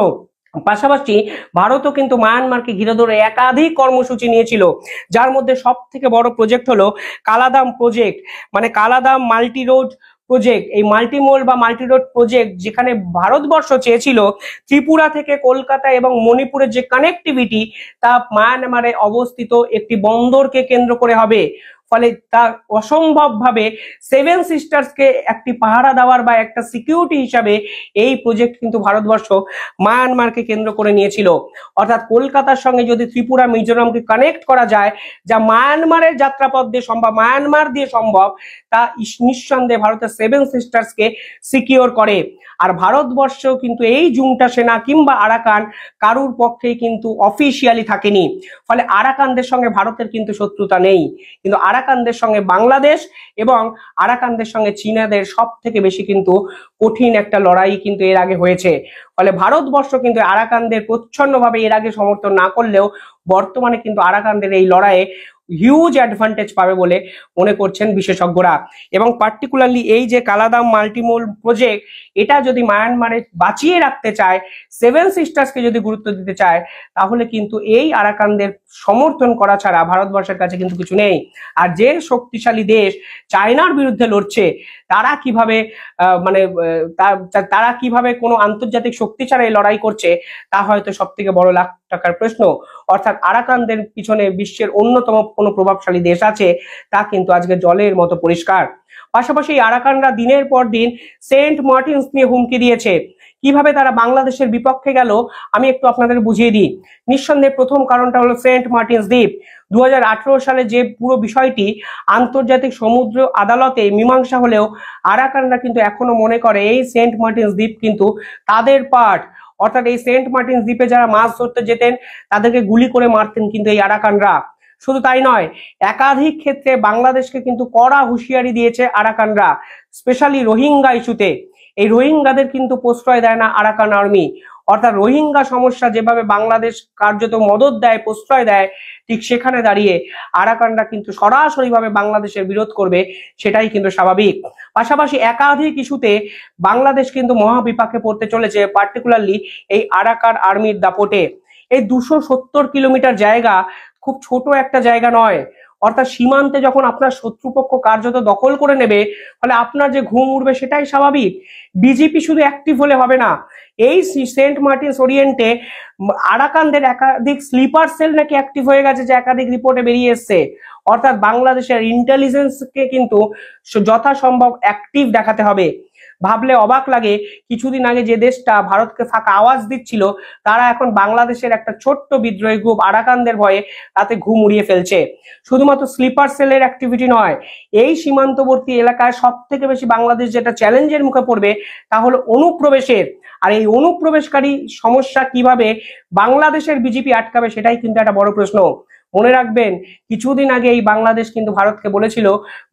পাশাপাশি ভারতও কিন্তু মায়ানমারকে ঘিরে ধরে একাধিক কর্মসূচি নিয়েছিল, যার মধ্যে সব থেকে বড় প্রজেক্ট হলো কালাদাম প্রজেক্ট, মানে কালাদাম মাল্টি রোড প্রজেক্ট। এই মাল্টিমোল বা মাল্টি রোড প্রজেক্ট, যেখানে ভারতবর্ষ চেয়েছিল ত্রিপুরা থেকে কলকাতা এবং মণিপুরের যে কানেক্টিভিটি তা মায়ানমারে অবস্থিত একটি বন্দরকে কেন্দ্র করে হবে। ফলে তা অসম্ভবভাবে 7 সিস্টার্সকে একটি পাহারা দেওয়ার বা একটা সিকিউরিটি হিসাবে এই প্রজেক্ট কিন্তু ভারতবর্ষ মায়ানমারকে কেন্দ্র করে নিয়েছিল। অর্থাৎ কলকাতার সঙ্গে যদি ত্রিপুরা মিজোরামকে কানেক্ট করা যায়, যা মায়ানমারের যাত্রাপথ দিয়ে সম্ভব, মায়ানমার দিয়ে সম্ভব, তা নিঃসন্দেহে ভারতের 7 সিস্টার্সকে সিকিউর করে। আর ভারতবর্ষ কিন্তু এই জুংটা সেনা কিংবা আরাকান কারুর পক্ষেই কিন্তু অফিসিয়ালি থাকেনি। ফলে আরাকানদের সঙ্গে ভারতের কিন্তু শত্রুতা নেই, কিন্তু আরাকানদের সঙ্গে বাংলাদেশ এবং আরাকানদের সঙ্গে চীনাদের সব থেকে বেশি কিন্তু কঠিন একটা লড়াই কিন্তু এর আগে হয়েছে। ফলে ভারতবর্ষ কিন্তু আরাকানদের প্রচ্ছন্নভাবে এর আগে সমর্থন না করলেও বর্তমানে কিন্তু আরাকানদের এই লড়াইয়ে হিউজ অ্যাডভান্টেজ পাবে বলে মনে করছেন বিশেষজ্ঞরা। এবং পার্টিকুলারলি এই যে কালাদাম মাল্টিমোল প্রজেক্ট, এটা যদি মায়ানমারে বাঁচিয়ে রাখতে চায়, 7 সিস্টার্সকে যদি গুরুত্ব দিতে চায়, তাহলে কিন্তু এই আরাকানদের সমর্থন করা ছাড়া ভারতবর্ষের কাছে কিন্তু কিছু নেই। আর যে শক্তিশালী দেশ চায়নার বিরুদ্ধে লড়ছে, তারা কিভাবে তারা কিভাবে কোনো আন্তর্জাতিক শক্তি ছাড়া এই লড়াই করছে, তা হয়তো সব থেকে বড় লাখ টাকার প্রশ্ন। অর্থাৎ আরাকানদের পিছনে বিশ্বের অন্যতম কোনো প্রভাবশালী দেশ আছে, তা কিন্তু আজকে জলের মতো পরিষ্কার। পাশাপাশি আরাকানরা দিনের পর দিন সেন্ট মার্টিনস নিয়ে হুমকি দিয়েছে কিভাবে তারা বাংলাদেশের বিপক্ষে গেল আমি একটু আপনাদের বুঝিয়ে দিই। নিঃসন্দেহে প্রথম কারণটা হলো সেন্ট মার্টিনস দ্বীপ। 2018 সালে যে পুরো বিষয়টি আন্তর্জাতিক সমুদ্র আদালতে মীমাংসা হলেও আরাকানরা কিন্তু এখনো মনে করে এই সেন্ট মার্টিনস দ্বীপ কিন্তু তাদের পার্ট, অর্থাৎ এই সেন্ট মার্টিনস দ্বীপে যারা মাছ ধরতে যেতেন তাদেরকে গুলি করে মারতেন কিন্তু এই আরাকানরা। শুধু তাই নয়, একাধিক ক্ষেত্রে বাংলাদেশকে কিন্তু কড়া হুঁশিয়ারি দিয়েছে আরাকানরা, স্পেশালি রোহিঙ্গা ইস্যুতে। এই রোহিঙ্গাদের কিন্তু প্রশ্রয় দেয় না আরাকান আর্মি, অর্থাৎ রোহিঙ্গা সমস্যা যেভাবে বাংলাদেশ কার্যত মদত দেয়, প্রশ্রয় দেয়, ঠিক সেখানে দাঁড়িয়ে আরাকানরা কিন্তু সরাসরিভাবে বাংলাদেশের বিরোধ করবে, সেটাই কিন্তু স্বাভাবিক। পাশাপাশি একাধিক ইস্যুতে বাংলাদেশ কিন্তু মহাবিপাকে পড়তে চলেছে, পার্টিকুলারলি এই আরাকান আর্মির দাপটে। এই 270 কিলোমিটার জায়গা খুব ছোট একটা জায়গা নয়, অর্থাৎ সীমান্তে যখন আপনার শত্রুপক্ষ কার্যত দখল করে নেবে, ফলে আপনার যে ঘুম উড়বে সেটাই স্বাভাবিক। বিজেপি শুধু অ্যাক্টিভ হলে হবে না, এই সেন্ট মার্টিনস ওরিয়েন্টে আরাকানদের একাধিক স্লিপার সেল নাকি অ্যাক্টিভ হয়ে গেছে, যে একাধিক রিপোর্টে বেরিয়ে এসছে। অর্থাৎ বাংলাদেশের ইন্টেলিজেন্সকে কিন্তু যথাসম্ভব অ্যাক্টিভ দেখাতে হবে। ভাবলে অবাক লাগে, কিছুদিন আগে যে দেশটা ভারতকে ফাঁকা আওয়াজ দিচ্ছিল, তারা এখন বাংলাদেশের একটা ছোট্ট বিদ্রোহী গ্রুপ আরাকানদের ভয়ে তাতে ঘুম উড়িয়ে ফেলছে। শুধুমাত্র স্লিপার সেলের অ্যাক্টিভিটি নয়, এই সীমান্তবর্তী এলাকায় সব থেকে বেশি বাংলাদেশ যেটা চ্যালেঞ্জের মুখে পড়বে তা হলো অনুপ্রবেশের। আর এই অনুপ্রবেশকারী সমস্যা কিভাবে বাংলাদেশের বিজেপি আটকাবে, সেটাই কিন্তু একটা বড় প্রশ্ন। মনে রাখবেন, কিছুদিন আগে এই বাংলাদেশ কিন্তু ভারতকে বলেছিল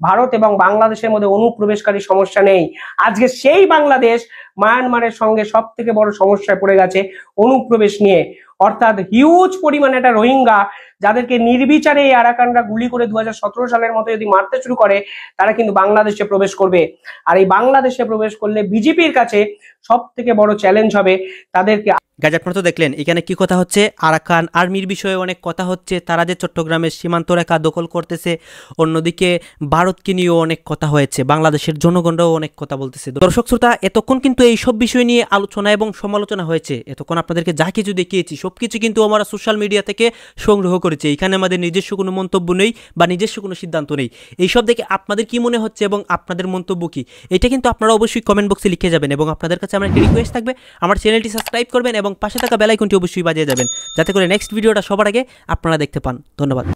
ভারত এবং বাংলাদেশের মধ্যে অনুপ্রবেশকারী সমস্যা নেই। আজকে সেই বাংলাদেশ মায়ানমারের সঙ্গে সব থেকে বড় সমস্যায় পড়ে গেছে অনুপ্রবেশ নিয়ে। অর্থাৎ হিউজ পরিমাণে একটা রোহিঙ্গা, যাদেরকে নির্বিচারে এই আরাকানরা গুলি করে 2017 সালের মতো যদি মারতে শুরু করে, তারা কিন্তু বাংলাদেশে প্রবেশ করবে। আর এই বাংলাদেশে প্রবেশ করলে বিজেপির কাছে সব থেকে বড় চ্যালেঞ্জ হবে তাদেরকে। গাইজ, আপনারা তো দেখলেন এখানে কি কথা হচ্ছে, আরাকান আর্মির বিষয়ে অনেক কথা হচ্ছে, তারা যে চট্টগ্রামের সীমান্ত রেখা দখল করতেছে, অন্যদিকে ভারতকে নিয়েও অনেক কথা হয়েছে, বাংলাদেশের জনগণরাও অনেক কথা বলতেছে। দর্শক শ্রোতা, এতক্ষণ কিন্তু এইসব বিষয় নিয়ে আলোচনা এবং সমালোচনা হয়েছে। এতক্ষণ আপনাদেরকে যা কিছু দেখিয়েছি সবকিছু কিন্তু আমরা সোশ্যাল মিডিয়া থেকে সংগ্রহ করেছি। এখানে আমাদের নিজস্ব কোনো মন্তব্য নেই বা নিজস্ব কোনো সিদ্ধান্ত নেই। এইসব দেখে আপনাদের কি মনে হচ্ছে এবং আপনাদের মন্তব্য কি, এটা কিন্তু আপনারা অবশ্যই কমেন্ট বক্সে লিখে যাবেন। এবং আপনাদের কাছে আমার একটা রিকোয়েস্ট থাকবে, আমার চ্যানেলটি সাবস্ক্রাইব করবেন এবং পাশে থাকা বেল আইকনটি অবশ্যই বাজিয়ে যাবেন, যাতে করে নেক্সট ভিডিওটা সবার আগে আপনারা দেখতে পান। ধন্যবাদ।